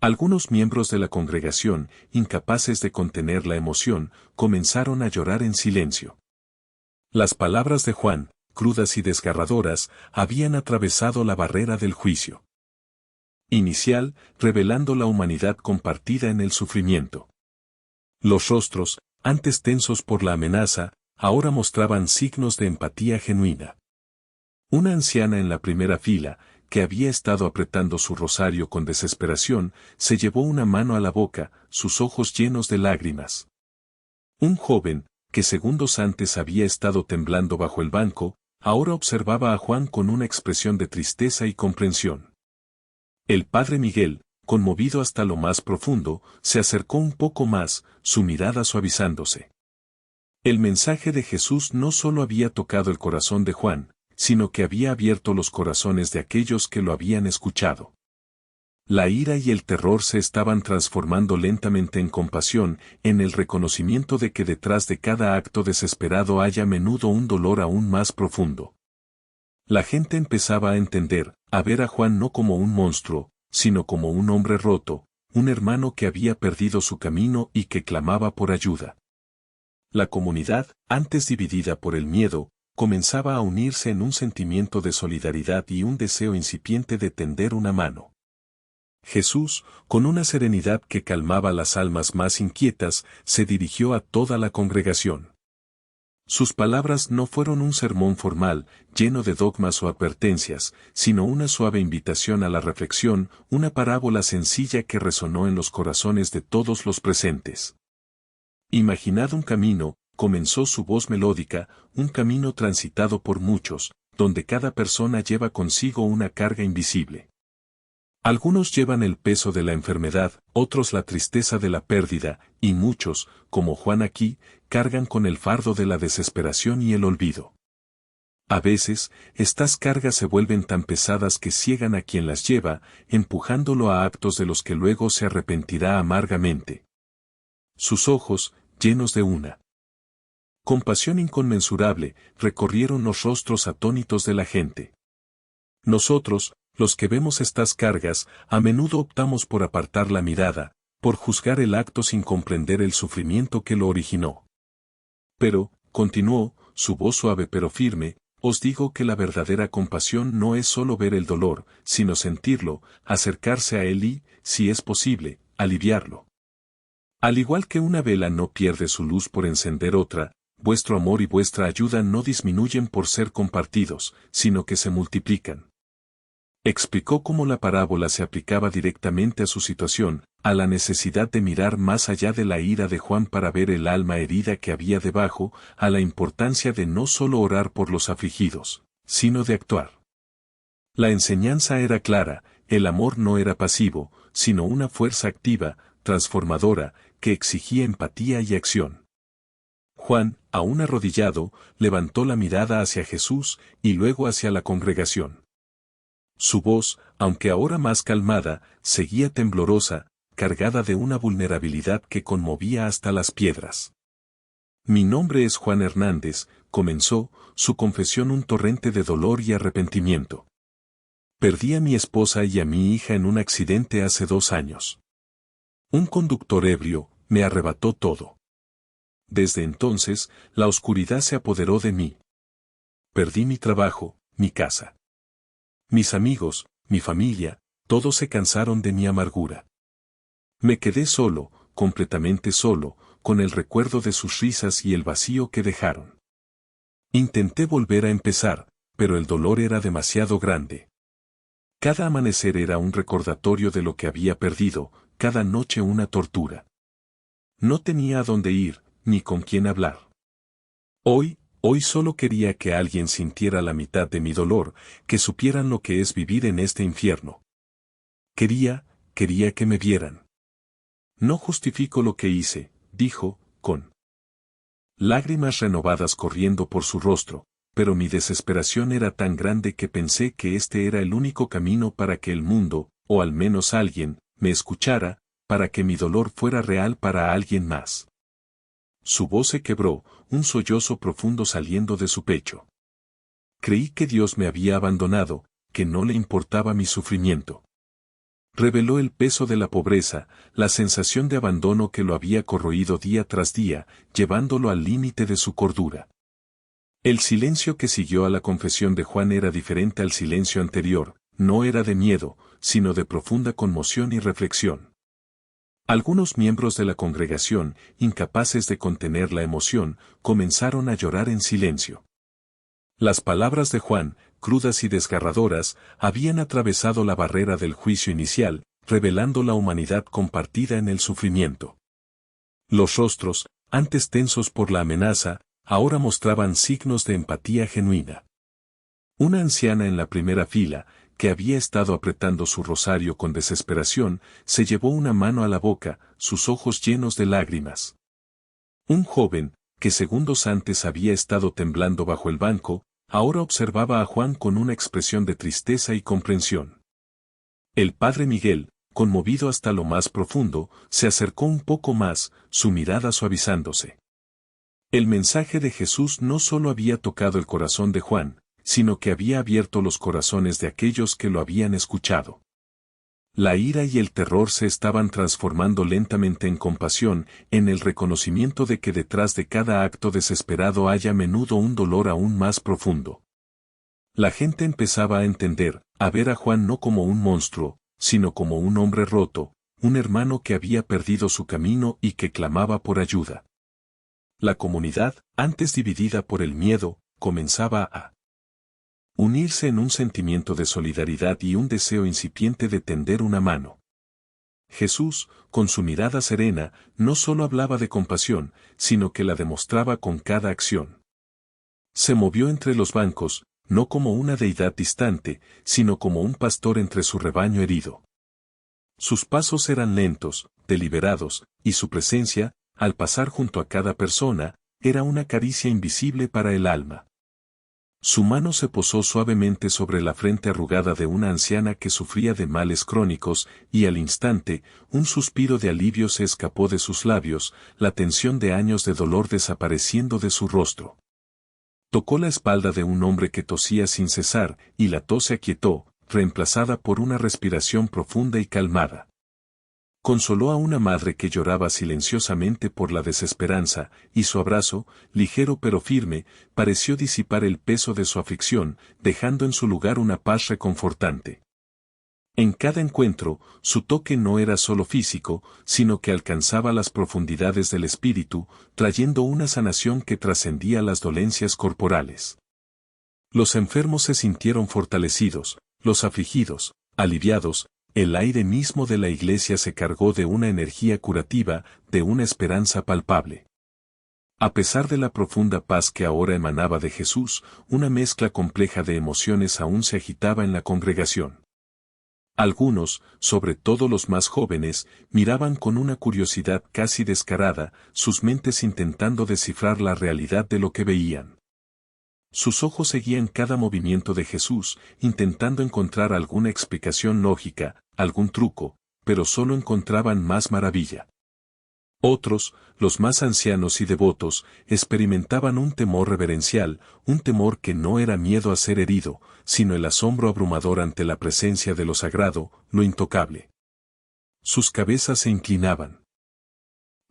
Algunos miembros de la congregación, incapaces de contener la emoción, comenzaron a llorar en silencio. Las palabras de Juan, crudas y desgarradoras, habían atravesado la barrera del juicio inicial, revelando la humanidad compartida en el sufrimiento. Los rostros, antes tensos por la amenaza, ahora mostraban signos de empatía genuina. Una anciana en la primera fila, que había estado apretando su rosario con desesperación, se llevó una mano a la boca, sus ojos llenos de lágrimas. Un joven, que segundos antes había estado temblando bajo el banco, ahora observaba a Juan con una expresión de tristeza y comprensión. El padre Miguel, conmovido hasta lo más profundo, se acercó un poco más, su mirada suavizándose. El mensaje de Jesús no solo había tocado el corazón de Juan, sino que había abierto los corazones de aquellos que lo habían escuchado. La ira y el terror se estaban transformando lentamente en compasión, en el reconocimiento de que detrás de cada acto desesperado hay a menudo un dolor aún más profundo. La gente empezaba a entender, a ver a Juan no como un monstruo, sino como un hombre roto, un hermano que había perdido su camino y que clamaba por ayuda. La comunidad, antes dividida por el miedo, comenzaba a unirse en un sentimiento de solidaridad y un deseo incipiente de tender una mano. Jesús, con una serenidad que calmaba las almas más inquietas, se dirigió a toda la congregación. Sus palabras no fueron un sermón formal, lleno de dogmas o advertencias, sino una suave invitación a la reflexión, una parábola sencilla que resonó en los corazones de todos los presentes. Imaginad un camino, comenzó su voz melódica, un camino transitado por muchos, donde cada persona lleva consigo una carga invisible. Algunos llevan el peso de la enfermedad, otros la tristeza de la pérdida, y muchos, como Juan aquí, cargan con el fardo de la desesperación y el olvido. A veces, estas cargas se vuelven tan pesadas que ciegan a quien las lleva, empujándolo a actos de los que luego se arrepentirá amargamente. Sus ojos, llenos de una compasión inconmensurable, recorrieron los rostros atónitos de la gente. Nosotros, los que vemos estas cargas, a menudo optamos por apartar la mirada, por juzgar el acto sin comprender el sufrimiento que lo originó. Pero, continuó, su voz suave pero firme, os digo que la verdadera compasión no es solo ver el dolor, sino sentirlo, acercarse a él y, si es posible, aliviarlo. Al igual que una vela no pierde su luz por encender otra, vuestro amor y vuestra ayuda no disminuyen por ser compartidos, sino que se multiplican. Explicó cómo la parábola se aplicaba directamente a su situación, a la necesidad de mirar más allá de la ira de Juan para ver el alma herida que había debajo, a la importancia de no solo orar por los afligidos, sino de actuar. La enseñanza era clara, el amor no era pasivo, sino una fuerza activa, transformadora, que exigía empatía y acción. Juan, aún arrodillado, levantó la mirada hacia Jesús y luego hacia la congregación. Su voz, aunque ahora más calmada, seguía temblorosa, cargada de una vulnerabilidad que conmovía hasta las piedras. Mi nombre es Juan Hernández, comenzó su confesión un torrente de dolor y arrepentimiento. Perdí a mi esposa y a mi hija en un accidente hace 2 años. Un conductor ebrio me arrebató todo. Desde entonces, la oscuridad se apoderó de mí. Perdí mi trabajo, mi casa. Mis amigos, mi familia, todos se cansaron de mi amargura. Me quedé solo, completamente solo, con el recuerdo de sus risas y el vacío que dejaron. Intenté volver a empezar, pero el dolor era demasiado grande. Cada amanecer era un recordatorio de lo que había perdido, cada noche una tortura. No tenía a dónde ir, ni con quién hablar. Hoy solo quería que alguien sintiera la mitad de mi dolor, que supieran lo que es vivir en este infierno. Quería que me vieran. No justifico lo que hice, dijo, con lágrimas renovadas corriendo por su rostro, pero mi desesperación era tan grande que pensé que este era el único camino para que el mundo, o al menos alguien, me escuchara, para que mi dolor fuera real para alguien más. Su voz se quebró, un sollozo profundo saliendo de su pecho. Creí que Dios me había abandonado, que no le importaba mi sufrimiento. Reveló el peso de la pobreza, la sensación de abandono que lo había corroído día tras día, llevándolo al límite de su cordura. El silencio que siguió a la confesión de Juan era diferente al silencio anterior, no era de miedo, sino de profunda conmoción y reflexión. Algunos miembros de la congregación, incapaces de contener la emoción, comenzaron a llorar en silencio. Las palabras de Juan, crudas y desgarradoras, habían atravesado la barrera del juicio inicial, revelando la humanidad compartida en el sufrimiento. Los rostros, antes tensos por la amenaza, ahora mostraban signos de empatía genuina. Una anciana en la primera fila, que había estado apretando su rosario con desesperación, se llevó una mano a la boca, sus ojos llenos de lágrimas. Un joven, que segundos antes había estado temblando bajo el banco, ahora observaba a Juan con una expresión de tristeza y comprensión. El padre Miguel, conmovido hasta lo más profundo, se acercó un poco más, su mirada suavizándose. El mensaje de Jesús no solo había tocado el corazón de Juan, sino que había abierto los corazones de aquellos que lo habían escuchado. La ira y el terror se estaban transformando lentamente en compasión, en el reconocimiento de que detrás de cada acto desesperado hay a menudo un dolor aún más profundo. La gente empezaba a entender, a ver a Juan no como un monstruo, sino como un hombre roto, un hermano que había perdido su camino y que clamaba por ayuda. La comunidad, antes dividida por el miedo, comenzaba a unirse en un sentimiento de solidaridad y un deseo incipiente de tender una mano. Jesús, con su mirada serena, no solo hablaba de compasión, sino que la demostraba con cada acción. Se movió entre los bancos, no como una deidad distante, sino como un pastor entre su rebaño herido. Sus pasos eran lentos, deliberados, y su presencia, al pasar junto a cada persona, era una caricia invisible para el alma. Su mano se posó suavemente sobre la frente arrugada de una anciana que sufría de males crónicos, y al instante, un suspiro de alivio se escapó de sus labios, la tensión de años de dolor desapareciendo de su rostro. Tocó la espalda de un hombre que tosía sin cesar, y la tos se aquietó, reemplazada por una respiración profunda y calmada. Consoló a una madre que lloraba silenciosamente por la desesperanza, y su abrazo, ligero pero firme, pareció disipar el peso de su aflicción, dejando en su lugar una paz reconfortante. En cada encuentro, su toque no era solo físico, sino que alcanzaba las profundidades del espíritu, trayendo una sanación que trascendía las dolencias corporales. Los enfermos se sintieron fortalecidos, los afligidos, aliviados, el aire mismo de la iglesia se cargó de una energía curativa, de una esperanza palpable. A pesar de la profunda paz que ahora emanaba de Jesús, una mezcla compleja de emociones aún se agitaba en la congregación. Algunos, sobre todo los más jóvenes, miraban con una curiosidad casi descarada, sus mentes intentando descifrar la realidad de lo que veían. Sus ojos seguían cada movimiento de Jesús, intentando encontrar alguna explicación lógica, algún truco, pero solo encontraban más maravilla. Otros, los más ancianos y devotos, experimentaban un temor reverencial, un temor que no era miedo a ser herido, sino el asombro abrumador ante la presencia de lo sagrado, lo intocable. Sus cabezas se inclinaban.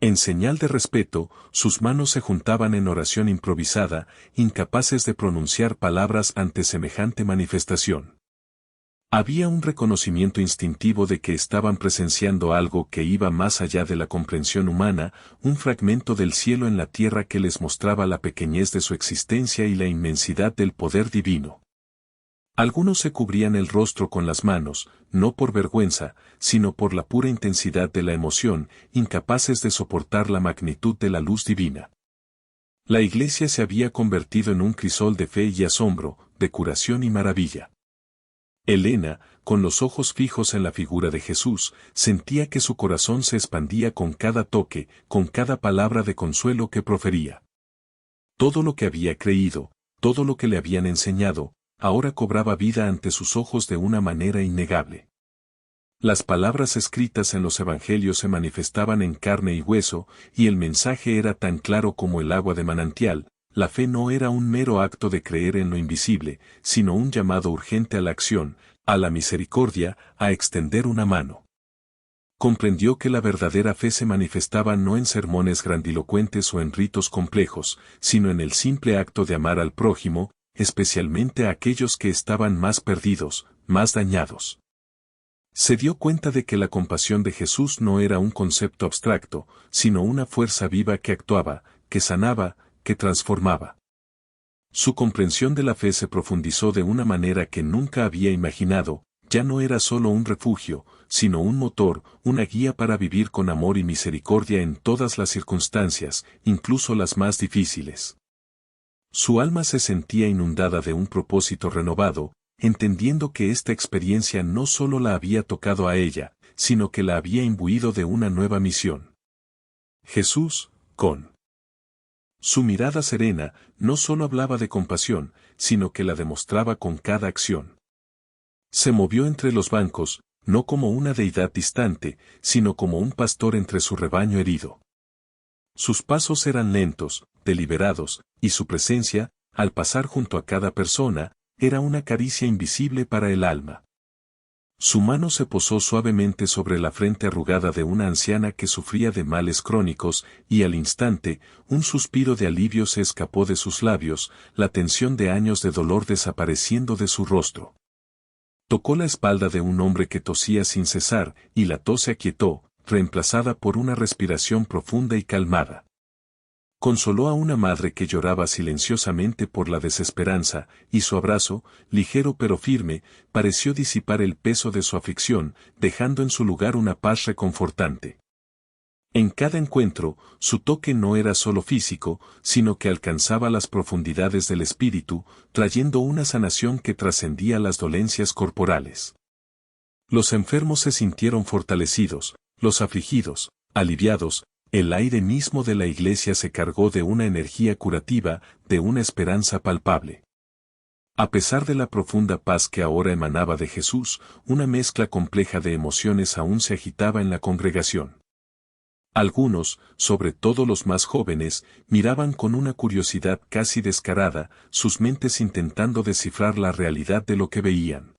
En señal de respeto, sus manos se juntaban en oración improvisada, incapaces de pronunciar palabras ante semejante manifestación. Había un reconocimiento instintivo de que estaban presenciando algo que iba más allá de la comprensión humana, un fragmento del cielo en la tierra que les mostraba la pequeñez de su existencia y la inmensidad del poder divino. Algunos se cubrían el rostro con las manos, no por vergüenza, sino por la pura intensidad de la emoción, incapaces de soportar la magnitud de la luz divina. La iglesia se había convertido en un crisol de fe y asombro, de curación y maravilla. Elena, con los ojos fijos en la figura de Jesús, sentía que su corazón se expandía con cada toque, con cada palabra de consuelo que profería. Todo lo que había creído, todo lo que le habían enseñado, ahora cobraba vida ante sus ojos de una manera innegable. Las palabras escritas en los evangelios se manifestaban en carne y hueso, y el mensaje era tan claro como el agua de manantial. La fe no era un mero acto de creer en lo invisible, sino un llamado urgente a la acción, a la misericordia, a extender una mano. Comprendió que la verdadera fe se manifestaba no en sermones grandilocuentes o en ritos complejos, sino en el simple acto de amar al prójimo, especialmente a aquellos que estaban más perdidos, más dañados. Se dio cuenta de que la compasión de Jesús no era un concepto abstracto, sino una fuerza viva que actuaba, que sanaba, que transformaba. Su comprensión de la fe se profundizó de una manera que nunca había imaginado, ya no era solo un refugio, sino un motor, una guía para vivir con amor y misericordia en todas las circunstancias, incluso las más difíciles. Su alma se sentía inundada de un propósito renovado, entendiendo que esta experiencia no solo la había tocado a ella, sino que la había imbuido de una nueva misión. Jesús, con su mirada serena, no solo hablaba de compasión, sino que la demostraba con cada acción. Se movió entre los bancos, no como una deidad distante, sino como un pastor entre su rebaño herido. Sus pasos eran lentos, deliberados, y su presencia, al pasar junto a cada persona, era una caricia invisible para el alma. Su mano se posó suavemente sobre la frente arrugada de una anciana que sufría de males crónicos, y al instante, un suspiro de alivio se escapó de sus labios, la tensión de años de dolor desapareciendo de su rostro. Tocó la espalda de un hombre que tosía sin cesar, y la tos se aquietó, reemplazada por una respiración profunda y calmada. Consoló a una madre que lloraba silenciosamente por la desesperanza, y su abrazo, ligero pero firme, pareció disipar el peso de su aflicción, dejando en su lugar una paz reconfortante. En cada encuentro, su toque no era solo físico, sino que alcanzaba las profundidades del espíritu, trayendo una sanación que trascendía las dolencias corporales. Los enfermos se sintieron fortalecidos, los afligidos, aliviados. El aire mismo de la iglesia se cargó de una energía curativa, de una esperanza palpable. A pesar de la profunda paz que ahora emanaba de Jesús, una mezcla compleja de emociones aún se agitaba en la congregación. Algunos, sobre todo los más jóvenes, miraban con una curiosidad casi descarada, sus mentes intentando descifrar la realidad de lo que veían.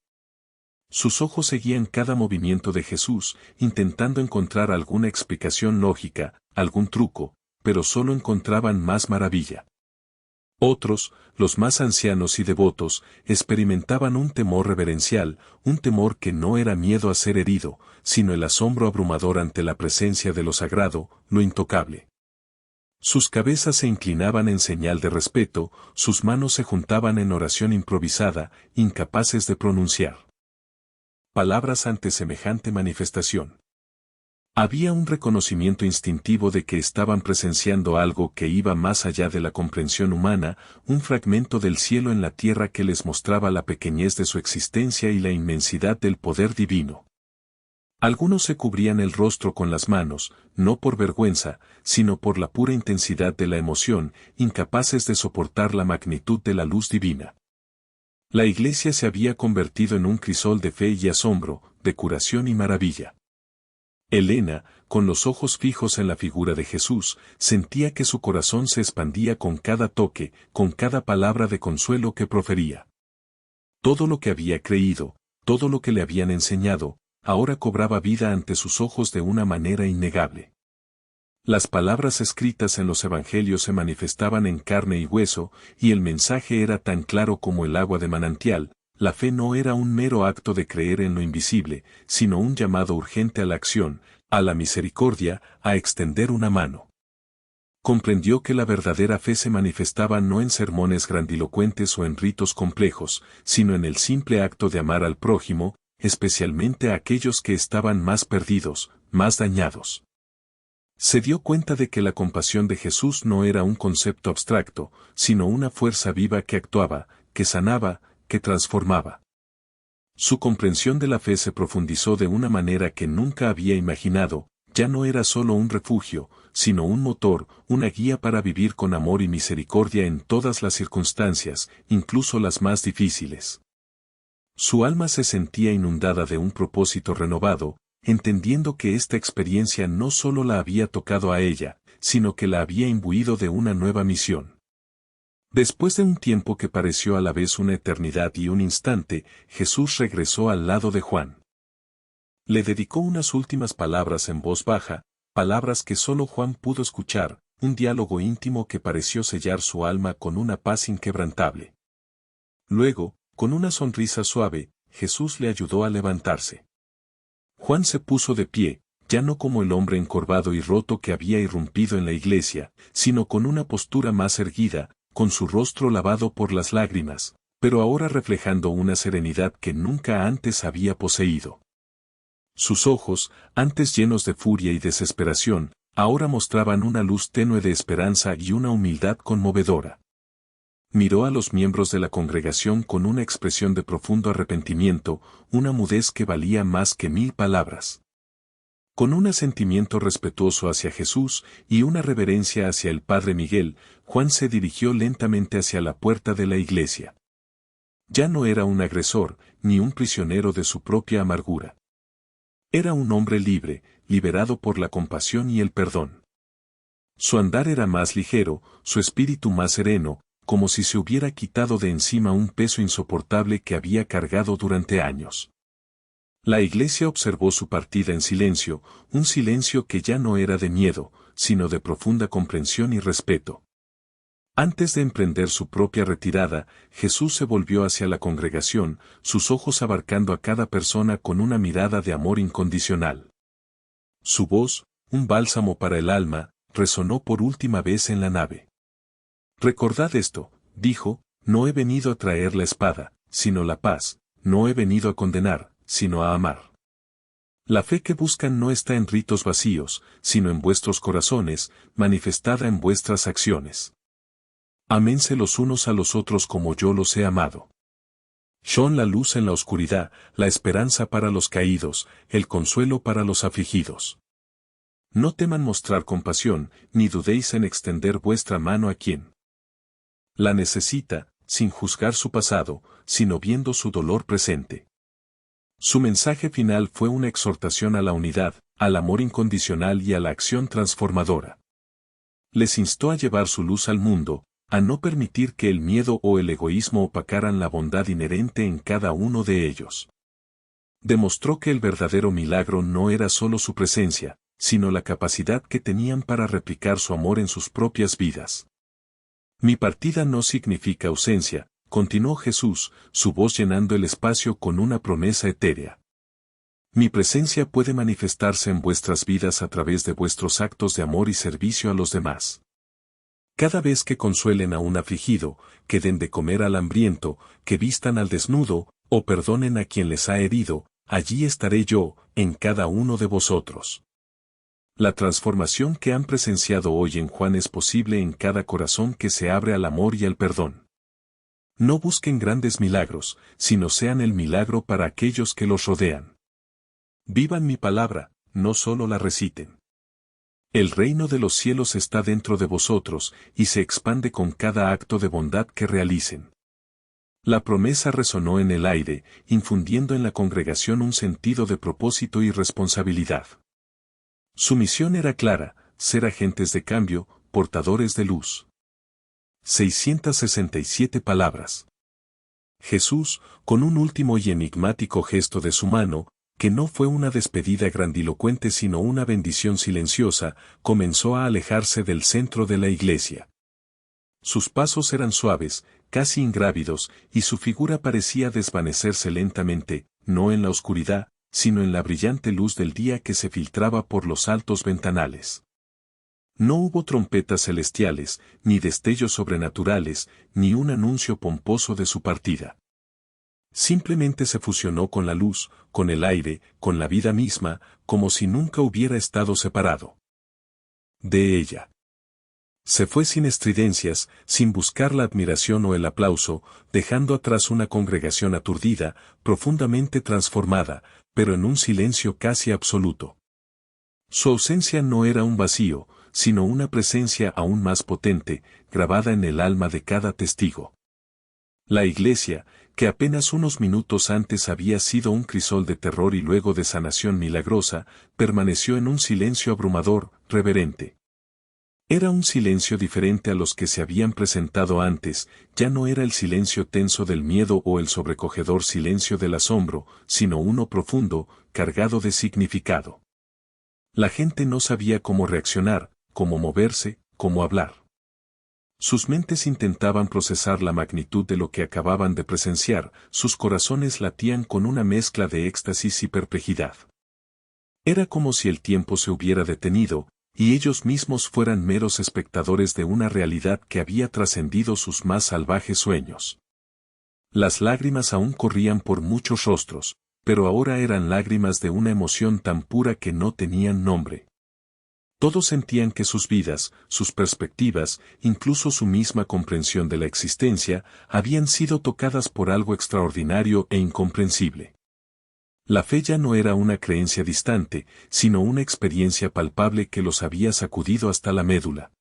Sus ojos seguían cada movimiento de Jesús, intentando encontrar alguna explicación lógica, algún truco, pero solo encontraban más maravilla. Otros, los más ancianos y devotos, experimentaban un temor reverencial, un temor que no era miedo a ser herido, sino el asombro abrumador ante la presencia de lo sagrado, lo intocable. Sus cabezas se inclinaban en señal de respeto, sus manos se juntaban en oración improvisada, incapaces de pronunciar. palabras ante semejante manifestación. Había un reconocimiento instintivo de que estaban presenciando algo que iba más allá de la comprensión humana, un fragmento del cielo en la tierra que les mostraba la pequeñez de su existencia y la inmensidad del poder divino. Algunos se cubrían el rostro con las manos, no por vergüenza, sino por la pura intensidad de la emoción, incapaces de soportar la magnitud de la luz divina. La iglesia se había convertido en un crisol de fe y asombro, de curación y maravilla. Elena, con los ojos fijos en la figura de Jesús, sentía que su corazón se expandía con cada toque, con cada palabra de consuelo que profería. Todo lo que había creído, todo lo que le habían enseñado, ahora cobraba vida ante sus ojos de una manera innegable. Las palabras escritas en los evangelios se manifestaban en carne y hueso, y el mensaje era tan claro como el agua de manantial. La fe no era un mero acto de creer en lo invisible, sino un llamado urgente a la acción, a la misericordia, a extender una mano. Comprendió que la verdadera fe se manifestaba no en sermones grandilocuentes o en ritos complejos, sino en el simple acto de amar al prójimo, especialmente a aquellos que estaban más perdidos, más dañados. Se dio cuenta de que la compasión de Jesús no era un concepto abstracto, sino una fuerza viva que actuaba, que sanaba, que transformaba. Su comprensión de la fe se profundizó de una manera que nunca había imaginado, ya no era solo un refugio, sino un motor, una guía para vivir con amor y misericordia en todas las circunstancias, incluso las más difíciles. Su alma se sentía inundada de un propósito renovado, entendiendo que esta experiencia no solo la había tocado a ella, sino que la había imbuido de una nueva misión. Después de un tiempo que pareció a la vez una eternidad y un instante, Jesús regresó al lado de Juan. Le dedicó unas últimas palabras en voz baja, palabras que solo Juan pudo escuchar, un diálogo íntimo que pareció sellar su alma con una paz inquebrantable. Luego, con una sonrisa suave, Jesús le ayudó a levantarse. Juan se puso de pie, ya no como el hombre encorvado y roto que había irrumpido en la iglesia, sino con una postura más erguida, con su rostro lavado por las lágrimas, pero ahora reflejando una serenidad que nunca antes había poseído. Sus ojos, antes llenos de furia y desesperación, ahora mostraban una luz tenue de esperanza y una humildad conmovedora. Miró a los miembros de la congregación con una expresión de profundo arrepentimiento, una mudez que valía más que 1000 palabras. Con un asentimiento respetuoso hacia Jesús y una reverencia hacia el Padre Miguel, Juan se dirigió lentamente hacia la puerta de la iglesia. Ya no era un agresor, ni un prisionero de su propia amargura. Era un hombre libre, liberado por la compasión y el perdón. Su andar era más ligero, su espíritu más sereno, como si se hubiera quitado de encima un peso insoportable que había cargado durante años. La iglesia observó su partida en silencio, un silencio que ya no era de miedo, sino de profunda comprensión y respeto. Antes de emprender su propia retirada, Jesús se volvió hacia la congregación, sus ojos abarcando a cada persona con una mirada de amor incondicional. Su voz, un bálsamo para el alma, resonó por última vez en la nave. Recordad esto, dijo, no he venido a traer la espada, sino la paz, no he venido a condenar, sino a amar. La fe que buscan no está en ritos vacíos, sino en vuestros corazones, manifestada en vuestras acciones. Aménse los unos a los otros como yo los he amado. Son la luz en la oscuridad, la esperanza para los caídos, el consuelo para los afligidos. No teman mostrar compasión, ni dudéis en extender vuestra mano a quien la necesita, sin juzgar su pasado, sino viendo su dolor presente. Su mensaje final fue una exhortación a la unidad, al amor incondicional y a la acción transformadora. Les instó a llevar su luz al mundo, a no permitir que el miedo o el egoísmo opacaran la bondad inherente en cada uno de ellos. Demostró que el verdadero milagro no era solo su presencia, sino la capacidad que tenían para replicar su amor en sus propias vidas. Mi partida no significa ausencia, continuó Jesús, su voz llenando el espacio con una promesa etérea. Mi presencia puede manifestarse en vuestras vidas a través de vuestros actos de amor y servicio a los demás. Cada vez que consuelen a un afligido, que den de comer al hambriento, que vistan al desnudo, o perdonen a quien les ha herido, allí estaré yo, en cada uno de vosotros. La transformación que han presenciado hoy en Juan es posible en cada corazón que se abre al amor y al perdón. No busquen grandes milagros, sino sean el milagro para aquellos que los rodean. Vivan mi palabra, no solo la reciten. El reino de los cielos está dentro de vosotros y se expande con cada acto de bondad que realicen. La promesa resonó en el aire, infundiendo en la congregación un sentido de propósito y responsabilidad. Su misión era clara, ser agentes de cambio, portadores de luz. 667 palabras. Jesús, con un último y enigmático gesto de su mano, que no fue una despedida grandilocuente sino una bendición silenciosa, comenzó a alejarse del centro de la iglesia. Sus pasos eran suaves, casi ingrávidos, y su figura parecía desvanecerse lentamente, no en la oscuridad, sino en la brillante luz del día que se filtraba por los altos ventanales. No hubo trompetas celestiales, ni destellos sobrenaturales, ni un anuncio pomposo de su partida. Simplemente se fusionó con la luz, con el aire, con la vida misma, como si nunca hubiera estado separado de ella. Se fue sin estridencias, sin buscar la admiración o el aplauso, dejando atrás una congregación aturdida, profundamente transformada, pero en un silencio casi absoluto. Su ausencia no era un vacío, sino una presencia aún más potente, grabada en el alma de cada testigo. La iglesia, que apenas unos minutos antes había sido un crisol de terror y luego de sanación milagrosa, permaneció en un silencio abrumador, reverente. Era un silencio diferente a los que se habían presentado antes, ya no era el silencio tenso del miedo o el sobrecogedor silencio del asombro, sino uno profundo, cargado de significado. La gente no sabía cómo reaccionar, cómo moverse, cómo hablar. Sus mentes intentaban procesar la magnitud de lo que acababan de presenciar, sus corazones latían con una mezcla de éxtasis y perplejidad. Era como si el tiempo se hubiera detenido, y ellos mismos fueran meros espectadores de una realidad que había trascendido sus más salvajes sueños. Las lágrimas aún corrían por muchos rostros, pero ahora eran lágrimas de una emoción tan pura que no tenían nombre. Todos sentían que sus vidas, sus perspectivas, incluso su misma comprensión de la existencia, habían sido tocadas por algo extraordinario e incomprensible. La fe ya no era una creencia distante, sino una experiencia palpable que los había sacudido hasta la médula.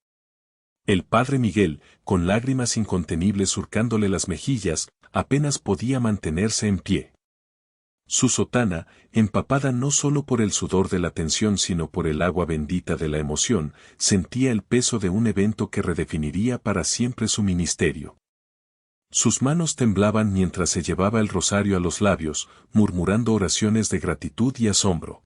El padre Miguel, con lágrimas incontenibles surcándole las mejillas, apenas podía mantenerse en pie. Su sotana, empapada no solo por el sudor de la tensión sino por el agua bendita de la emoción, sentía el peso de un evento que redefiniría para siempre su ministerio. Sus manos temblaban mientras se llevaba el rosario a los labios, murmurando oraciones de gratitud y asombro.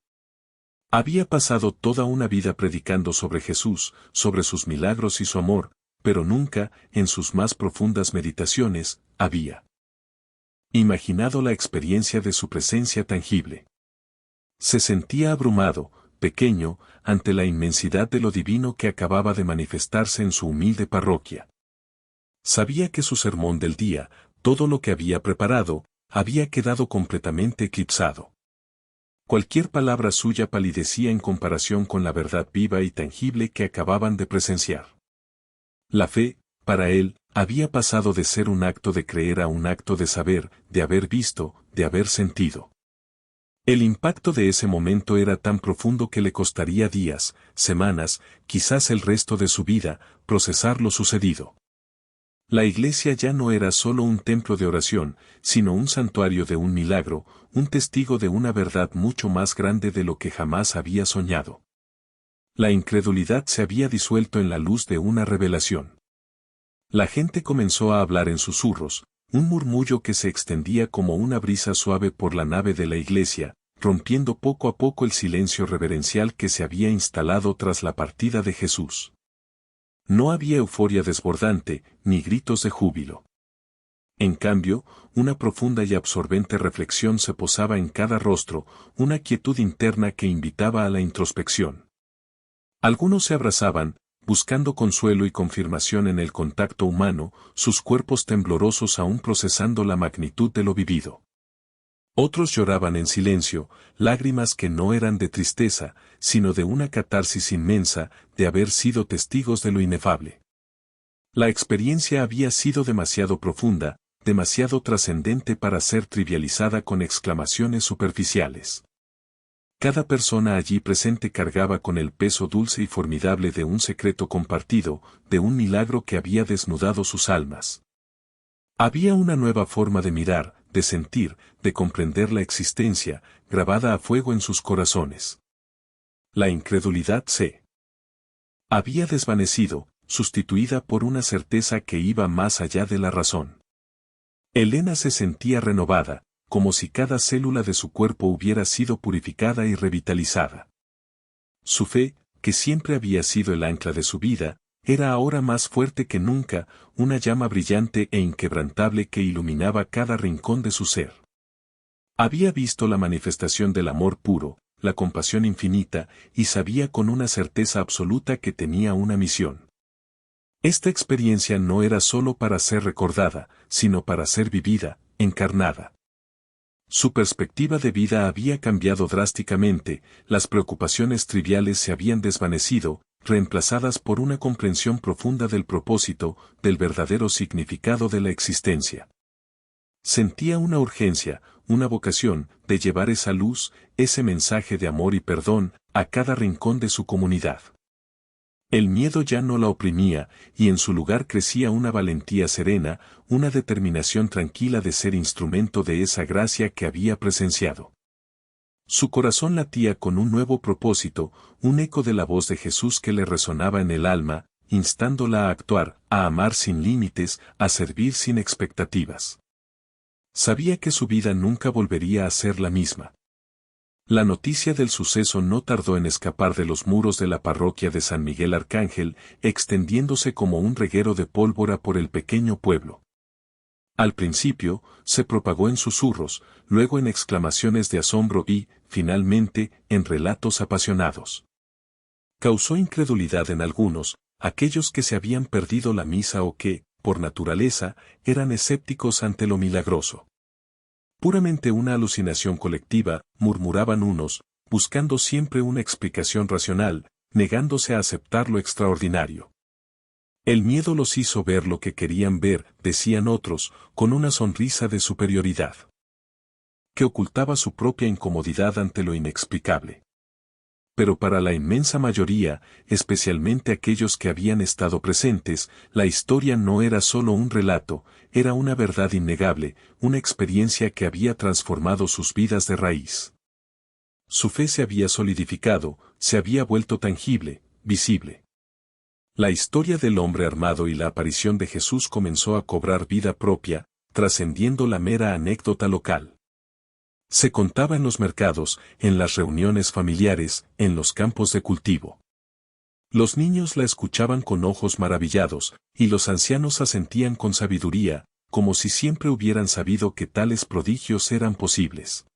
Había pasado toda una vida predicando sobre Jesús, sobre sus milagros y su amor, pero nunca, en sus más profundas meditaciones, había imaginado la experiencia de su presencia tangible. Se sentía abrumado, pequeño, ante la inmensidad de lo divino que acababa de manifestarse en su humilde parroquia. Sabía que su sermón del día, todo lo que había preparado, había quedado completamente eclipsado. Cualquier palabra suya palidecía en comparación con la verdad viva y tangible que acababan de presenciar. La fe, para él, había pasado de ser un acto de creer a un acto de saber, de haber visto, de haber sentido. El impacto de ese momento era tan profundo que le costaría días, semanas, quizás el resto de su vida, procesar lo sucedido. La iglesia ya no era solo un templo de oración, sino un santuario de un milagro, un testigo de una verdad mucho más grande de lo que jamás había soñado. La incredulidad se había disuelto en la luz de una revelación. La gente comenzó a hablar en susurros, un murmullo que se extendía como una brisa suave por la nave de la iglesia, rompiendo poco a poco el silencio reverencial que se había instalado tras la partida de Jesús. No había euforia desbordante, ni gritos de júbilo. En cambio, una profunda y absorbente reflexión se posaba en cada rostro, una quietud interna que invitaba a la introspección. Algunos se abrazaban, buscando consuelo y confirmación en el contacto humano, sus cuerpos temblorosos aún procesando la magnitud de lo vivido. Otros lloraban en silencio, lágrimas que no eran de tristeza, sino de una catarsis inmensa de haber sido testigos de lo inefable. La experiencia había sido demasiado profunda, demasiado trascendente para ser trivializada con exclamaciones superficiales. Cada persona allí presente cargaba con el peso dulce y formidable de un secreto compartido, de un milagro que había desnudado sus almas. Había una nueva forma de mirar, de sentir, de comprender la existencia, grabada a fuego en sus corazones. La incredulidad se había desvanecido, sustituida por una certeza que iba más allá de la razón. Elena se sentía renovada, como si cada célula de su cuerpo hubiera sido purificada y revitalizada. Su fe, que siempre había sido el ancla de su vida, era ahora más fuerte que nunca, una llama brillante e inquebrantable que iluminaba cada rincón de su ser. Había visto la manifestación del amor puro, la compasión infinita, y sabía con una certeza absoluta que tenía una misión. Esta experiencia no era sólo para ser recordada, sino para ser vivida, encarnada. Su perspectiva de vida había cambiado drásticamente, las preocupaciones triviales se habían desvanecido, reemplazadas por una comprensión profunda del propósito, del verdadero significado de la existencia. Sentía una urgencia, una vocación, de llevar esa luz, ese mensaje de amor y perdón, a cada rincón de su comunidad. El miedo ya no la oprimía, y en su lugar crecía una valentía serena, una determinación tranquila de ser instrumento de esa gracia que había presenciado. Su corazón latía con un nuevo propósito, un eco de la voz de Jesús que le resonaba en el alma, instándola a actuar, a amar sin límites, a servir sin expectativas. Sabía que su vida nunca volvería a ser la misma. La noticia del suceso no tardó en escapar de los muros de la parroquia de San Miguel Arcángel, extendiéndose como un reguero de pólvora por el pequeño pueblo. Al principio, se propagó en susurros, luego en exclamaciones de asombro y, finalmente, en relatos apasionados. Causó incredulidad en algunos, aquellos que se habían perdido la misa o que, por naturaleza, eran escépticos ante lo milagroso. Puramente una alucinación colectiva, murmuraban unos, buscando siempre una explicación racional, negándose a aceptar lo extraordinario. El miedo los hizo ver lo que querían ver, decían otros, con una sonrisa de superioridad, que ocultaba su propia incomodidad ante lo inexplicable. Pero para la inmensa mayoría, especialmente aquellos que habían estado presentes, la historia no era solo un relato, era una verdad innegable, una experiencia que había transformado sus vidas de raíz. Su fe se había solidificado, se había vuelto tangible, visible. La historia del hombre armado y la aparición de Jesús comenzó a cobrar vida propia, trascendiendo la mera anécdota local. Se contaba en los mercados, en las reuniones familiares, en los campos de cultivo. Los niños la escuchaban con ojos maravillados, y los ancianos asentían con sabiduría, como si siempre hubieran sabido que tales prodigios eran posibles.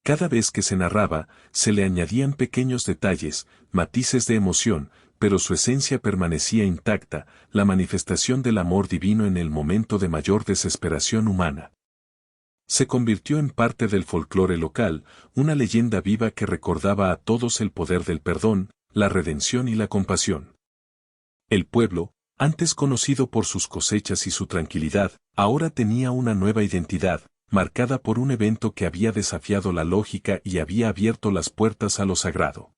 Cada vez que se narraba, se le añadían pequeños detalles, matices de emoción, pero su esencia permanecía intacta, la manifestación del amor divino en el momento de mayor desesperación humana. Se convirtió en parte del folclore local, una leyenda viva que recordaba a todos el poder del perdón, la redención y la compasión. El pueblo, antes conocido por sus cosechas y su tranquilidad, ahora tenía una nueva identidad, marcada por un evento que había desafiado la lógica y había abierto las puertas a lo sagrado.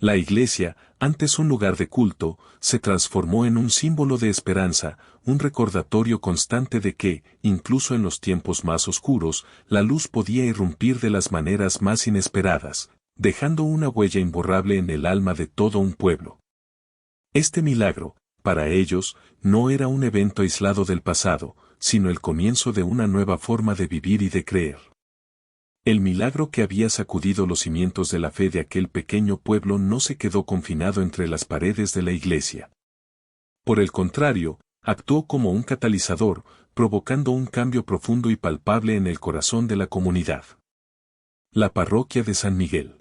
La iglesia, antes un lugar de culto, se transformó en un símbolo de esperanza, un recordatorio constante de que, incluso en los tiempos más oscuros, la luz podía irrumpir de las maneras más inesperadas, dejando una huella imborrable en el alma de todo un pueblo. Este milagro, para ellos, no era un evento aislado del pasado, sino el comienzo de una nueva forma de vivir y de creer. El milagro que había sacudido los cimientos de la fe de aquel pequeño pueblo no se quedó confinado entre las paredes de la iglesia. Por el contrario, actuó como un catalizador, provocando un cambio profundo y palpable en el corazón de la comunidad. La parroquia de San Miguel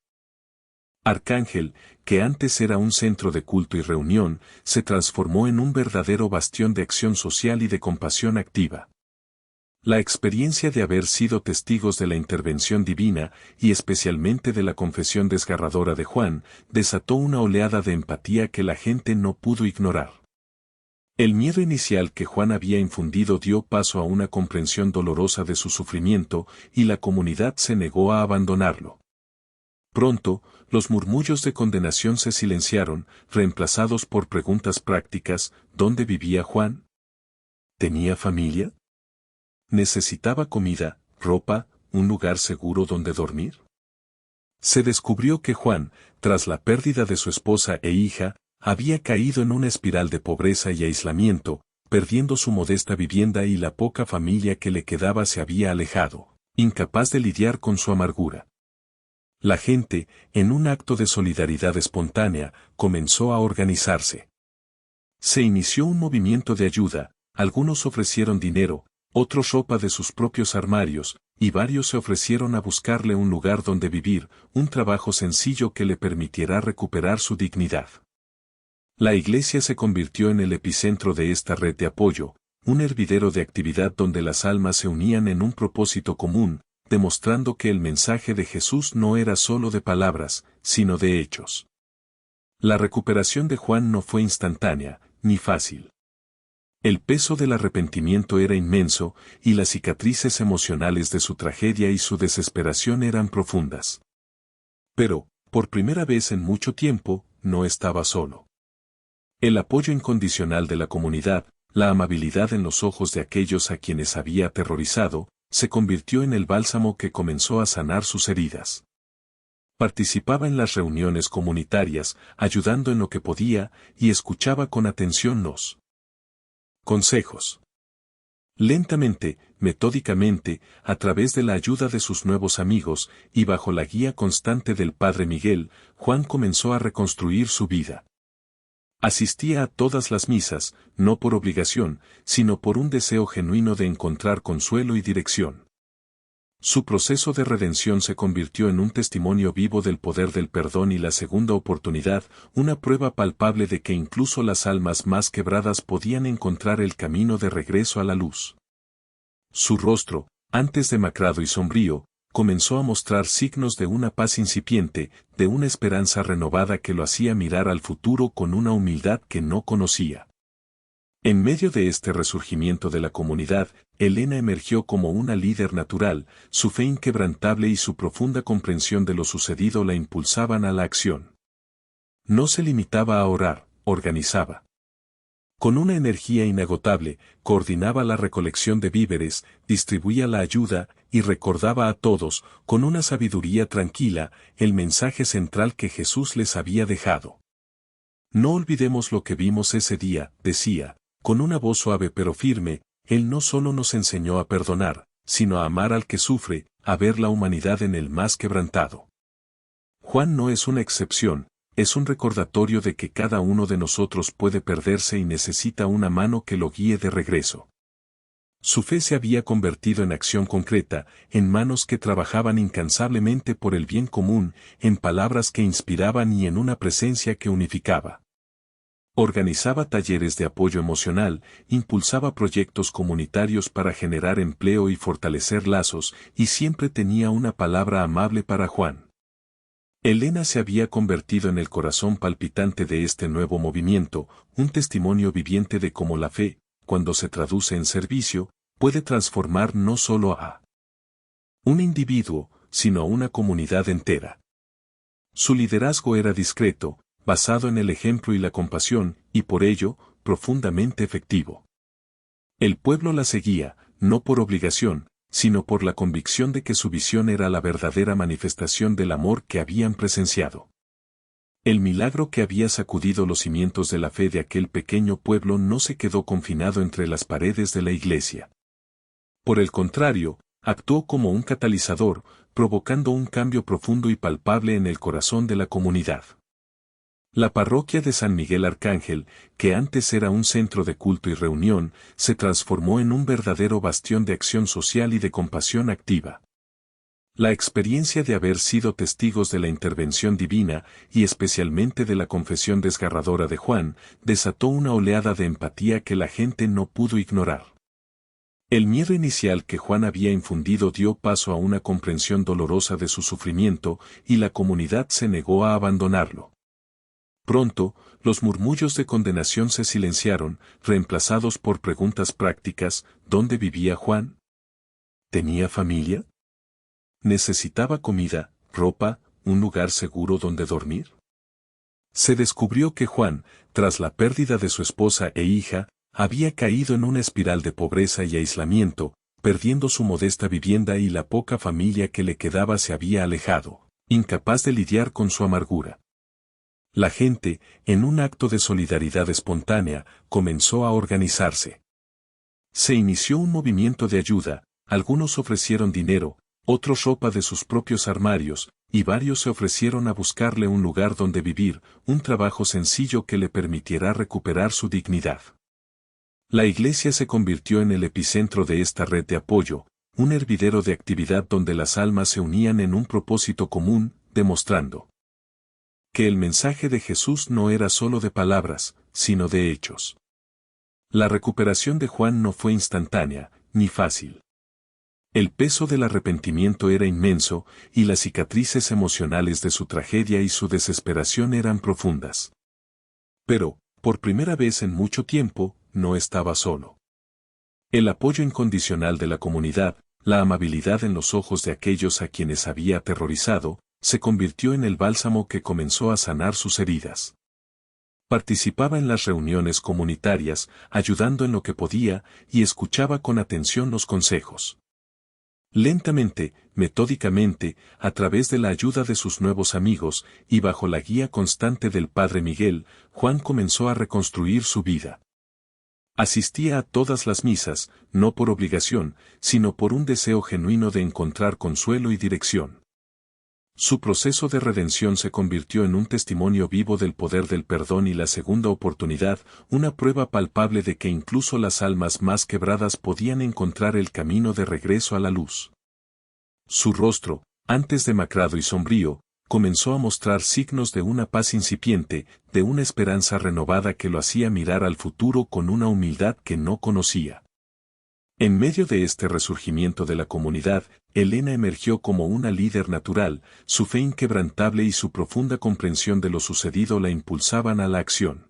Arcángel, que antes era un centro de culto y reunión, se transformó en un verdadero bastión de acción social y de compasión activa. La experiencia de haber sido testigos de la intervención divina, y especialmente de la confesión desgarradora de Juan, desató una oleada de empatía que la gente no pudo ignorar. El miedo inicial que Juan había infundido dio paso a una comprensión dolorosa de su sufrimiento, y la comunidad se negó a abandonarlo. Pronto, los murmullos de condenación se silenciaron, reemplazados por preguntas prácticas: ¿dónde vivía Juan? ¿Tenía familia? ¿Necesitaba comida, ropa, un lugar seguro donde dormir? Se descubrió que Juan, tras la pérdida de su esposa e hija, había caído en una espiral de pobreza y aislamiento, perdiendo su modesta vivienda, y la poca familia que le quedaba se había alejado, incapaz de lidiar con su amargura. La gente, en un acto de solidaridad espontánea, comenzó a organizarse. Se inició un movimiento de ayuda, algunos ofrecieron dinero, otros ropa de sus propios armarios, y varios se ofrecieron a buscarle un lugar donde vivir, un trabajo sencillo que le permitiera recuperar su dignidad. La iglesia se convirtió en el epicentro de esta red de apoyo, un hervidero de actividad donde las almas se unían en un propósito común, demostrando que el mensaje de Jesús no era solo de palabras, sino de hechos. La recuperación de Juan no fue instantánea, ni fácil. El peso del arrepentimiento era inmenso, y las cicatrices emocionales de su tragedia y su desesperación eran profundas. Pero, por primera vez en mucho tiempo, no estaba solo. El apoyo incondicional de la comunidad, la amabilidad en los ojos de aquellos a quienes había aterrorizado, se convirtió en el bálsamo que comenzó a sanar sus heridas. Participaba en las reuniones comunitarias, ayudando en lo que podía, y escuchaba con atención los consejos. Lentamente, metódicamente, a través de la ayuda de sus nuevos amigos, y bajo la guía constante del Padre Miguel, Juan comenzó a reconstruir su vida. Asistía a todas las misas, no por obligación, sino por un deseo genuino de encontrar consuelo y dirección. Su proceso de redención se convirtió en un testimonio vivo del poder del perdón y la segunda oportunidad, una prueba palpable de que incluso las almas más quebradas podían encontrar el camino de regreso a la luz. Su rostro, antes demacrado y sombrío, comenzó a mostrar signos de una paz incipiente, de una esperanza renovada que lo hacía mirar al futuro con una humildad que no conocía. En medio de este resurgimiento de la comunidad, Elena emergió como una líder natural, su fe inquebrantable y su profunda comprensión de lo sucedido la impulsaban a la acción. No se limitaba a orar, organizaba. Con una energía inagotable, coordinaba la recolección de víveres, distribuía la ayuda, y recordaba a todos, con una sabiduría tranquila, el mensaje central que Jesús les había dejado. No olvidemos lo que vimos ese día, decía, con una voz suave pero firme. Él no solo nos enseñó a perdonar, sino a amar al que sufre, a ver la humanidad en el más quebrantado. Juan no es una excepción, es un recordatorio de que cada uno de nosotros puede perderse y necesita una mano que lo guíe de regreso. Su fe se había convertido en acción concreta, en manos que trabajaban incansablemente por el bien común, en palabras que inspiraban y en una presencia que unificaba. Organizaba talleres de apoyo emocional, impulsaba proyectos comunitarios para generar empleo y fortalecer lazos, y siempre tenía una palabra amable para Juan. Elena se había convertido en el corazón palpitante de este nuevo movimiento, un testimonio viviente de cómo la fe, cuando se traduce en servicio, puede transformar no solo a un individuo, sino a una comunidad entera. Su liderazgo era discreto, basado en el ejemplo y la compasión, y por ello, profundamente efectivo. El pueblo la seguía, no por obligación, sino por la convicción de que su visión era la verdadera manifestación del amor que habían presenciado. El milagro que había sacudido los cimientos de la fe de aquel pequeño pueblo no se quedó confinado entre las paredes de la iglesia. Por el contrario, actuó como un catalizador, provocando un cambio profundo y palpable en el corazón de la comunidad. La parroquia de San Miguel Arcángel, que antes era un centro de culto y reunión, se transformó en un verdadero bastión de acción social y de compasión activa. La experiencia de haber sido testigos de la intervención divina, y especialmente de la confesión desgarradora de Juan, desató una oleada de empatía que la gente no pudo ignorar. El miedo inicial que Juan había infundido dio paso a una comprensión dolorosa de su sufrimiento, y la comunidad se negó a abandonarlo. Pronto, los murmullos de condenación se silenciaron, reemplazados por preguntas prácticas: ¿dónde vivía Juan? ¿Tenía familia? ¿Necesitaba comida, ropa, un lugar seguro donde dormir? Se descubrió que Juan, tras la pérdida de su esposa e hija, había caído en una espiral de pobreza y aislamiento, perdiendo su modesta vivienda, y la poca familia que le quedaba se había alejado, incapaz de lidiar con su amargura. La gente, en un acto de solidaridad espontánea, comenzó a organizarse. Se inició un movimiento de ayuda, algunos ofrecieron dinero, otros ropa de sus propios armarios, y varios se ofrecieron a buscarle un lugar donde vivir, un trabajo sencillo que le permitiera recuperar su dignidad. La iglesia se convirtió en el epicentro de esta red de apoyo, un hervidero de actividad donde las almas se unían en un propósito común, demostrando que el mensaje de Jesús no era solo de palabras, sino de hechos. La recuperación de Juan no fue instantánea, ni fácil. El peso del arrepentimiento era inmenso, y las cicatrices emocionales de su tragedia y su desesperación eran profundas. Pero, por primera vez en mucho tiempo, no estaba solo. El apoyo incondicional de la comunidad, la amabilidad en los ojos de aquellos a quienes había aterrorizado, se convirtió en el bálsamo que comenzó a sanar sus heridas. Participaba en las reuniones comunitarias, ayudando en lo que podía, y escuchaba con atención los consejos. Lentamente, metódicamente, a través de la ayuda de sus nuevos amigos, y bajo la guía constante del Padre Miguel, Juan comenzó a reconstruir su vida. Asistía a todas las misas, no por obligación, sino por un deseo genuino de encontrar consuelo y dirección. Su proceso de redención se convirtió en un testimonio vivo del poder del perdón y la segunda oportunidad, una prueba palpable de que incluso las almas más quebradas podían encontrar el camino de regreso a la luz. Su rostro, antes demacrado y sombrío, comenzó a mostrar signos de una paz incipiente, de una esperanza renovada que lo hacía mirar al futuro con una humildad que no conocía. En medio de este resurgimiento de la comunidad, Elena emergió como una líder natural, su fe inquebrantable y su profunda comprensión de lo sucedido la impulsaban a la acción.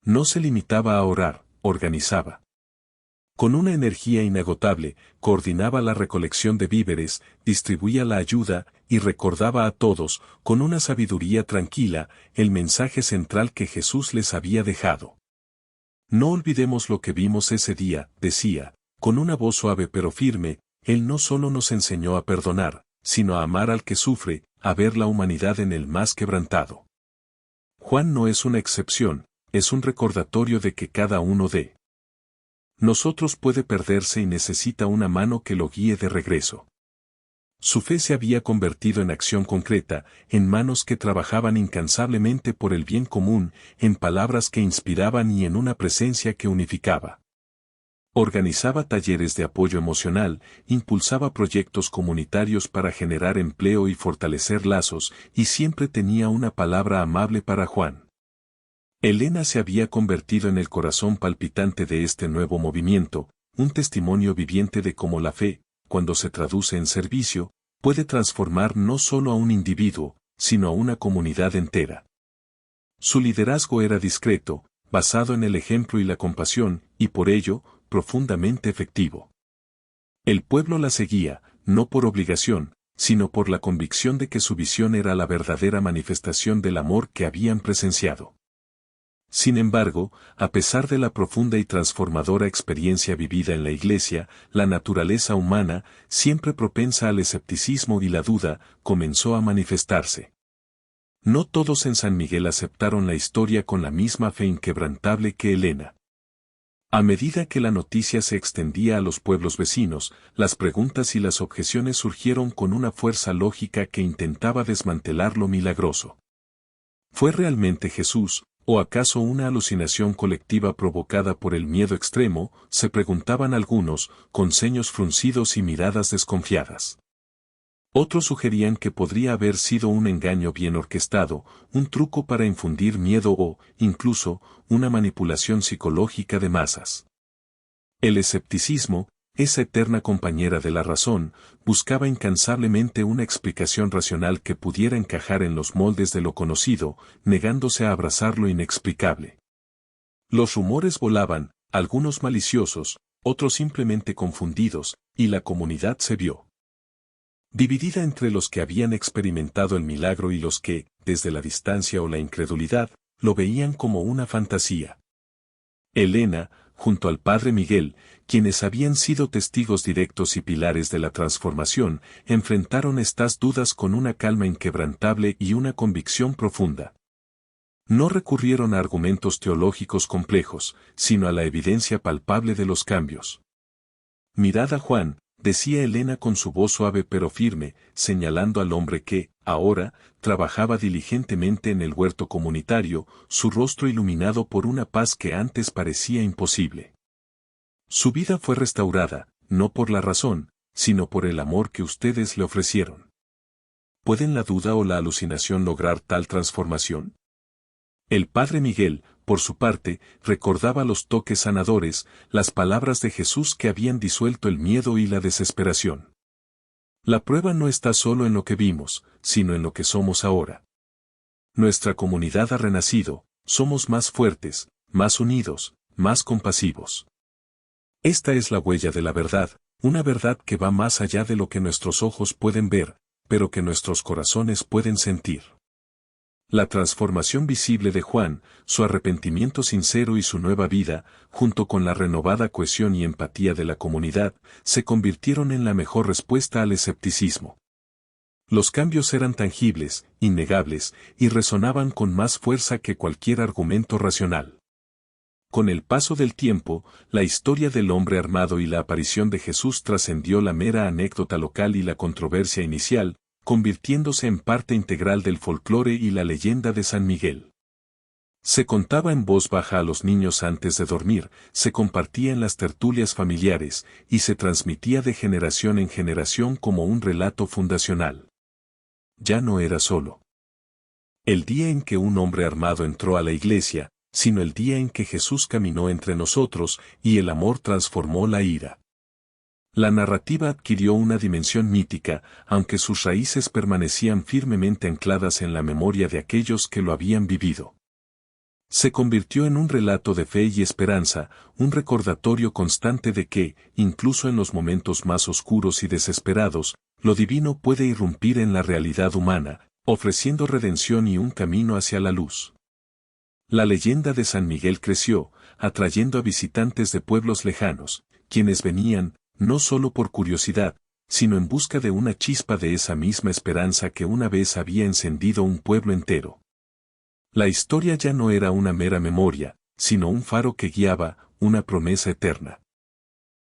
No se limitaba a orar, organizaba. Con una energía inagotable, coordinaba la recolección de víveres, distribuía la ayuda, y recordaba a todos, con una sabiduría tranquila, el mensaje central que Jesús les había dejado. No olvidemos lo que vimos ese día, decía, con una voz suave pero firme. Él no solo nos enseñó a perdonar, sino a amar al que sufre, a ver la humanidad en el más quebrantado. Juan no es una excepción, es un recordatorio de que cada uno de nosotros puede perderse y necesita una mano que lo guíe de regreso. Su fe se había convertido en acción concreta, en manos que trabajaban incansablemente por el bien común, en palabras que inspiraban y en una presencia que unificaba. Organizaba talleres de apoyo emocional, impulsaba proyectos comunitarios para generar empleo y fortalecer lazos, y siempre tenía una palabra amable para Juan. Elena se había convertido en el corazón palpitante de este nuevo movimiento, un testimonio viviente de cómo la fe, cuando se traduce en servicio, puede transformar no solo a un individuo, sino a una comunidad entera. Su liderazgo era discreto, basado en el ejemplo y la compasión, y por ello, profundamente efectivo. El pueblo la seguía, no por obligación, sino por la convicción de que su visión era la verdadera manifestación del amor que habían presenciado. Sin embargo, a pesar de la profunda y transformadora experiencia vivida en la Iglesia, la naturaleza humana, siempre propensa al escepticismo y la duda, comenzó a manifestarse. No todos en San Miguel aceptaron la historia con la misma fe inquebrantable que Elena. A medida que la noticia se extendía a los pueblos vecinos, las preguntas y las objeciones surgieron con una fuerza lógica que intentaba desmantelar lo milagroso. ¿Fue realmente Jesús, o acaso una alucinación colectiva provocada por el miedo extremo?, se preguntaban algunos, con ceños fruncidos y miradas desconfiadas. Otros sugerían que podría haber sido un engaño bien orquestado, un truco para infundir miedo o, incluso, una manipulación psicológica de masas. El escepticismo, esa eterna compañera de la razón, buscaba incansablemente una explicación racional que pudiera encajar en los moldes de lo conocido, negándose a abrazar lo inexplicable. Los rumores volaban, algunos maliciosos, otros simplemente confundidos, y la comunidad se vio dividida entre los que habían experimentado el milagro y los que, desde la distancia o la incredulidad, lo veían como una fantasía. Elena, junto al padre Miguel, quienes habían sido testigos directos y pilares de la transformación, enfrentaron estas dudas con una calma inquebrantable y una convicción profunda. No recurrieron a argumentos teológicos complejos, sino a la evidencia palpable de los cambios. Mirad a Juan, decía Elena con su voz suave pero firme, señalando al hombre que, ahora, trabajaba diligentemente en el huerto comunitario, su rostro iluminado por una paz que antes parecía imposible. Su vida fue restaurada, no por la razón, sino por el amor que ustedes le ofrecieron. ¿Pueden la duda o la alucinación lograr tal transformación? El padre Miguel, por su parte, recordaba los toques sanadores, las palabras de Jesús que habían disuelto el miedo y la desesperación. La prueba no está solo en lo que vimos, sino en lo que somos ahora. Nuestra comunidad ha renacido, somos más fuertes, más unidos, más compasivos. Esta es la huella de la verdad, una verdad que va más allá de lo que nuestros ojos pueden ver, pero que nuestros corazones pueden sentir. La transformación visible de Juan, su arrepentimiento sincero y su nueva vida, junto con la renovada cohesión y empatía de la comunidad, se convirtieron en la mejor respuesta al escepticismo. Los cambios eran tangibles, innegables, y resonaban con más fuerza que cualquier argumento racional. Con el paso del tiempo, la historia del hombre armado y la aparición de Jesús trascendió la mera anécdota local y la controversia inicial, convirtiéndose en parte integral del folclore y la leyenda de San Miguel. Se contaba en voz baja a los niños antes de dormir, se compartía en las tertulias familiares, y se transmitía de generación en generación como un relato fundacional. Ya no era solo el día en que un hombre armado entró a la iglesia, sino el día en que Jesús caminó entre nosotros y el amor transformó la ira. La narrativa adquirió una dimensión mítica, aunque sus raíces permanecían firmemente ancladas en la memoria de aquellos que lo habían vivido. Se convirtió en un relato de fe y esperanza, un recordatorio constante de que, incluso en los momentos más oscuros y desesperados, lo divino puede irrumpir en la realidad humana, ofreciendo redención y un camino hacia la luz. La leyenda de San Miguel creció, atrayendo a visitantes de pueblos lejanos, quienes venían, no solo por curiosidad, sino en busca de una chispa de esa misma esperanza que una vez había encendido un pueblo entero. La historia ya no era una mera memoria, sino un faro que guiaba, una promesa eterna.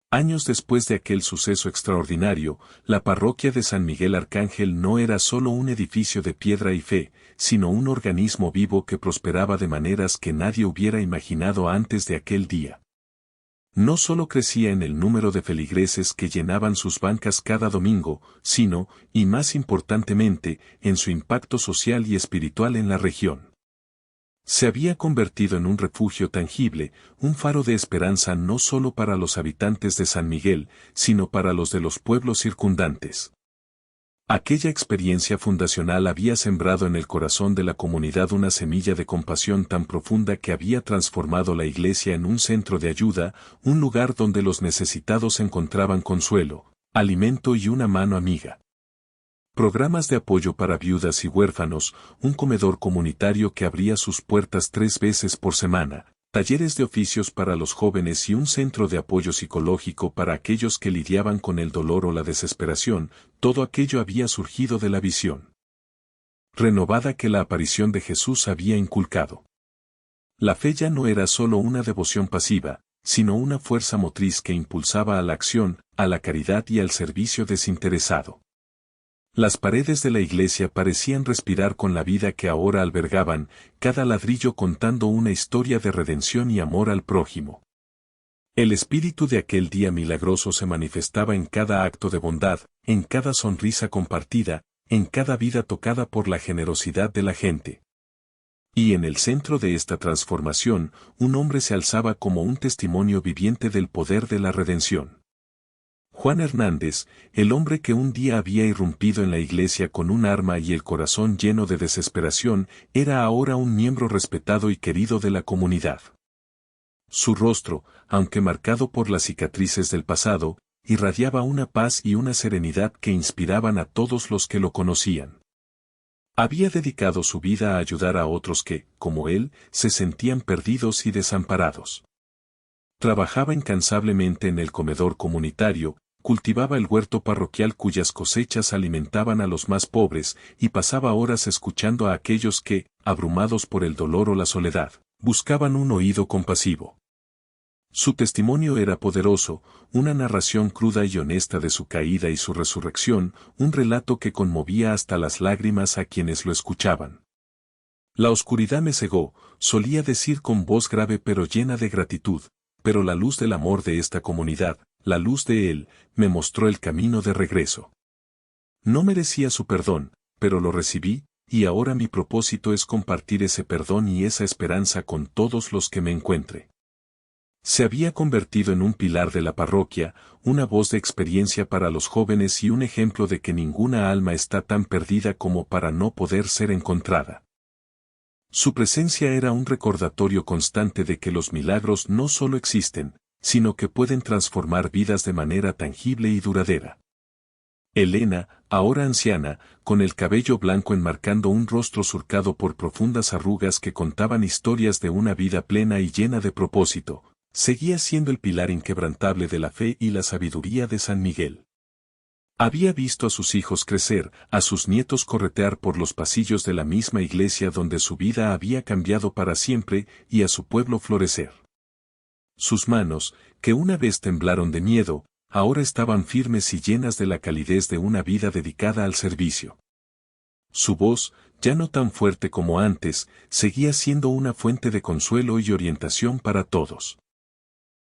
Años después de aquel suceso extraordinario, la parroquia de San Miguel Arcángel no era solo un edificio de piedra y fe, sino un organismo vivo que prosperaba de maneras que nadie hubiera imaginado antes de aquel día. No solo crecía en el número de feligreses que llenaban sus bancas cada domingo, sino, y más importantemente, en su impacto social y espiritual en la región. Se había convertido en un refugio tangible, un faro de esperanza no solo para los habitantes de San Miguel, sino para los de los pueblos circundantes. Aquella experiencia fundacional había sembrado en el corazón de la comunidad una semilla de compasión tan profunda que había transformado la iglesia en un centro de ayuda, un lugar donde los necesitados encontraban consuelo, alimento y una mano amiga. Programas de apoyo para viudas y huérfanos, un comedor comunitario que abría sus puertas 3 veces por semana, talleres de oficios para los jóvenes y un centro de apoyo psicológico para aquellos que lidiaban con el dolor o la desesperación, todo aquello había surgido de la visión renovada que la aparición de Jesús había inculcado. La fe ya no era solo una devoción pasiva, sino una fuerza motriz que impulsaba a la acción, a la caridad y al servicio desinteresado. Las paredes de la iglesia parecían respirar con la vida que ahora albergaban, cada ladrillo contando una historia de redención y amor al prójimo. El espíritu de aquel día milagroso se manifestaba en cada acto de bondad, en cada sonrisa compartida, en cada vida tocada por la generosidad de la gente. Y en el centro de esta transformación, un hombre se alzaba como un testimonio viviente del poder de la redención. Juan Hernández, el hombre que un día había irrumpido en la iglesia con un arma y el corazón lleno de desesperación, era ahora un miembro respetado y querido de la comunidad. Su rostro, aunque marcado por las cicatrices del pasado, irradiaba una paz y una serenidad que inspiraban a todos los que lo conocían. Había dedicado su vida a ayudar a otros que, como él, se sentían perdidos y desamparados. Trabajaba incansablemente en el comedor comunitario, cultivaba el huerto parroquial cuyas cosechas alimentaban a los más pobres y pasaba horas escuchando a aquellos que, abrumados por el dolor o la soledad, buscaban un oído compasivo. Su testimonio era poderoso, una narración cruda y honesta de su caída y su resurrección, un relato que conmovía hasta las lágrimas a quienes lo escuchaban. La oscuridad me cegó, solía decir con voz grave pero llena de gratitud, pero la luz del amor de esta comunidad, la luz de él, me mostró el camino de regreso. No merecía su perdón, pero lo recibí, y ahora mi propósito es compartir ese perdón y esa esperanza con todos los que me encuentre. Se había convertido en un pilar de la parroquia, una voz de experiencia para los jóvenes y un ejemplo de que ninguna alma está tan perdida como para no poder ser encontrada. Su presencia era un recordatorio constante de que los milagros no solo existen, sino que pueden transformar vidas de manera tangible y duradera. Elena, ahora anciana, con el cabello blanco enmarcando un rostro surcado por profundas arrugas que contaban historias de una vida plena y llena de propósito, seguía siendo el pilar inquebrantable de la fe y la sabiduría de San Miguel. Había visto a sus hijos crecer, a sus nietos corretear por los pasillos de la misma iglesia donde su vida había cambiado para siempre, y a su pueblo florecer. Sus manos, que una vez temblaron de miedo, ahora estaban firmes y llenas de la calidez de una vida dedicada al servicio. Su voz, ya no tan fuerte como antes, seguía siendo una fuente de consuelo y orientación para todos.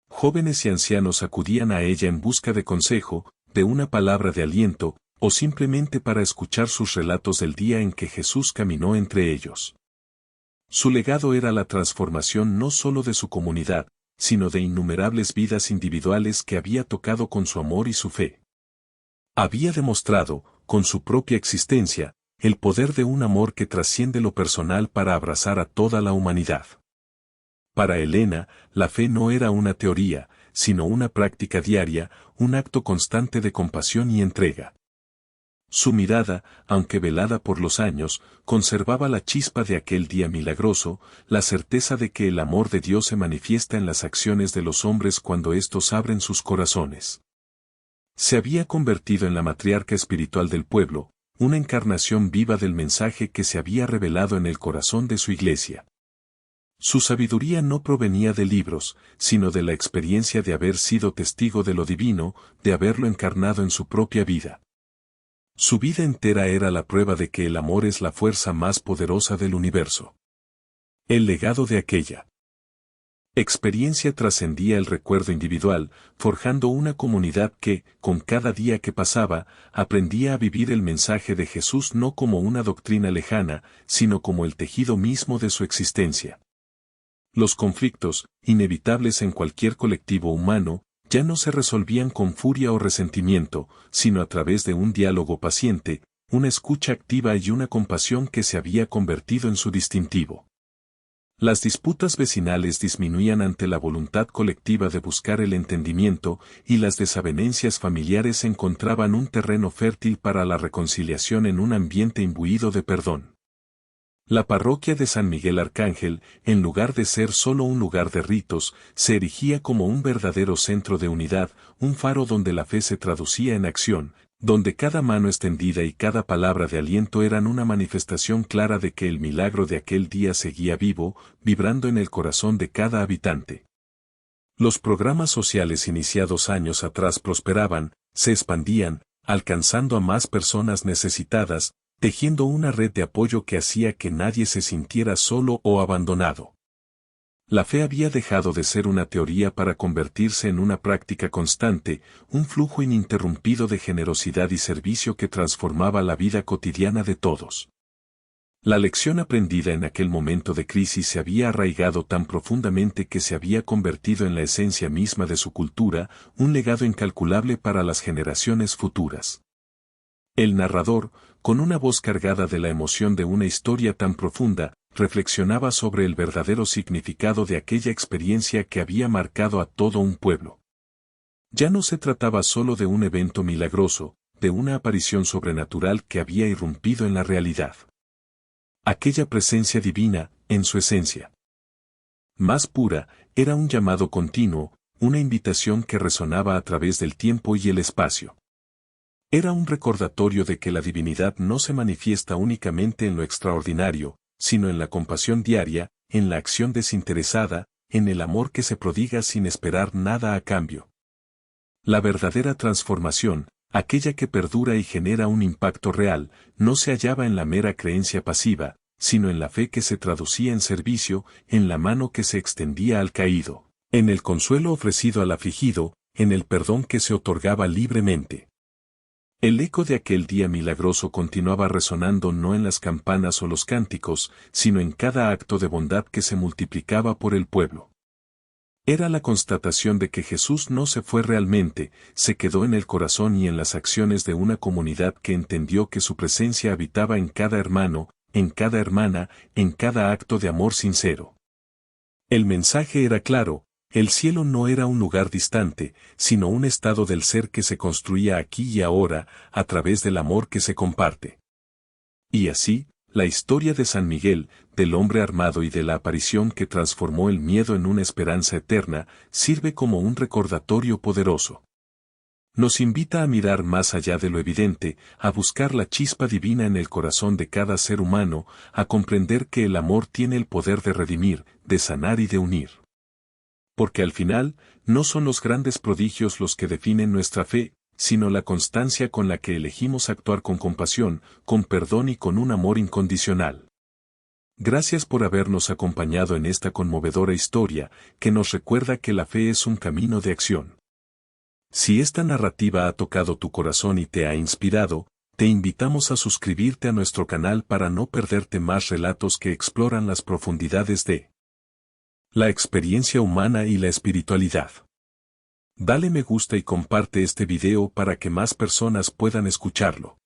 Jóvenes y ancianos acudían a ella en busca de consejo, de una palabra de aliento, o simplemente para escuchar sus relatos del día en que Jesús caminó entre ellos. Su legado era la transformación no solo de su comunidad, sino de innumerables vidas individuales que había tocado con su amor y su fe. Había demostrado, con su propia existencia, el poder de un amor que trasciende lo personal para abrazar a toda la humanidad. Para Elena, la fe no era una teoría, sino una práctica diaria, un acto constante de compasión y entrega. Su mirada, aunque velada por los años, conservaba la chispa de aquel día milagroso, la certeza de que el amor de Dios se manifiesta en las acciones de los hombres cuando éstos abren sus corazones. Se había convertido en la matriarca espiritual del pueblo, una encarnación viva del mensaje que se había revelado en el corazón de su iglesia. Su sabiduría no provenía de libros, sino de la experiencia de haber sido testigo de lo divino, de haberlo encarnado en su propia vida. Su vida entera era la prueba de que el amor es la fuerza más poderosa del universo. El legado de aquella experiencia trascendía el recuerdo individual, forjando una comunidad que, con cada día que pasaba, aprendía a vivir el mensaje de Jesús no como una doctrina lejana, sino como el tejido mismo de su existencia. Los conflictos, inevitables en cualquier colectivo humano, ya no se resolvían con furia o resentimiento, sino a través de un diálogo paciente, una escucha activa y una compasión que se había convertido en su distintivo. Las disputas vecinales disminuían ante la voluntad colectiva de buscar el entendimiento, y las desavenencias familiares encontraban un terreno fértil para la reconciliación en un ambiente imbuido de perdón. La parroquia de San Miguel Arcángel, en lugar de ser solo un lugar de ritos, se erigía como un verdadero centro de unidad, un faro donde la fe se traducía en acción, donde cada mano extendida y cada palabra de aliento eran una manifestación clara de que el milagro de aquel día seguía vivo, vibrando en el corazón de cada habitante. Los programas sociales iniciados años atrás prosperaban, se expandían, alcanzando a más personas necesitadas, tejiendo una red de apoyo que hacía que nadie se sintiera solo o abandonado. La fe había dejado de ser una teoría para convertirse en una práctica constante, un flujo ininterrumpido de generosidad y servicio que transformaba la vida cotidiana de todos. La lección aprendida en aquel momento de crisis se había arraigado tan profundamente que se había convertido en la esencia misma de su cultura, un legado incalculable para las generaciones futuras. El narrador, con una voz cargada de la emoción de una historia tan profunda, reflexionaba sobre el verdadero significado de aquella experiencia que había marcado a todo un pueblo. Ya no se trataba solo de un evento milagroso, de una aparición sobrenatural que había irrumpido en la realidad. Aquella presencia divina, en su esencia más pura, era un llamado continuo, una invitación que resonaba a través del tiempo y el espacio. Era un recordatorio de que la divinidad no se manifiesta únicamente en lo extraordinario, sino en la compasión diaria, en la acción desinteresada, en el amor que se prodiga sin esperar nada a cambio. La verdadera transformación, aquella que perdura y genera un impacto real, no se hallaba en la mera creencia pasiva, sino en la fe que se traducía en servicio, en la mano que se extendía al caído, en el consuelo ofrecido al afligido, en el perdón que se otorgaba libremente. El eco de aquel día milagroso continuaba resonando no en las campanas o los cánticos, sino en cada acto de bondad que se multiplicaba por el pueblo. Era la constatación de que Jesús no se fue realmente, se quedó en el corazón y en las acciones de una comunidad que entendió que su presencia habitaba en cada hermano, en cada hermana, en cada acto de amor sincero. El mensaje era claro. El cielo no era un lugar distante, sino un estado del ser que se construía aquí y ahora, a través del amor que se comparte. Y así, la historia de San Miguel, del hombre armado y de la aparición que transformó el miedo en una esperanza eterna, sirve como un recordatorio poderoso. Nos invita a mirar más allá de lo evidente, a buscar la chispa divina en el corazón de cada ser humano, a comprender que el amor tiene el poder de redimir, de sanar y de unir. Porque al final, no son los grandes prodigios los que definen nuestra fe, sino la constancia con la que elegimos actuar con compasión, con perdón y con un amor incondicional. Gracias por habernos acompañado en esta conmovedora historia, que nos recuerda que la fe es un camino de acción. Si esta narrativa ha tocado tu corazón y te ha inspirado, te invitamos a suscribirte a nuestro canal para no perderte más relatos que exploran las profundidades de la experiencia humana y la espiritualidad. Dale me gusta y comparte este video para que más personas puedan escucharlo.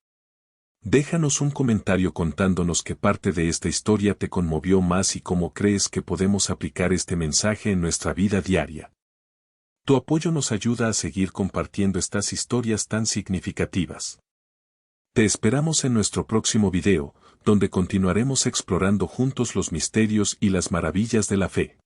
Déjanos un comentario contándonos qué parte de esta historia te conmovió más y cómo crees que podemos aplicar este mensaje en nuestra vida diaria. Tu apoyo nos ayuda a seguir compartiendo estas historias tan significativas. Te esperamos en nuestro próximo video, donde continuaremos explorando juntos los misterios y las maravillas de la fe.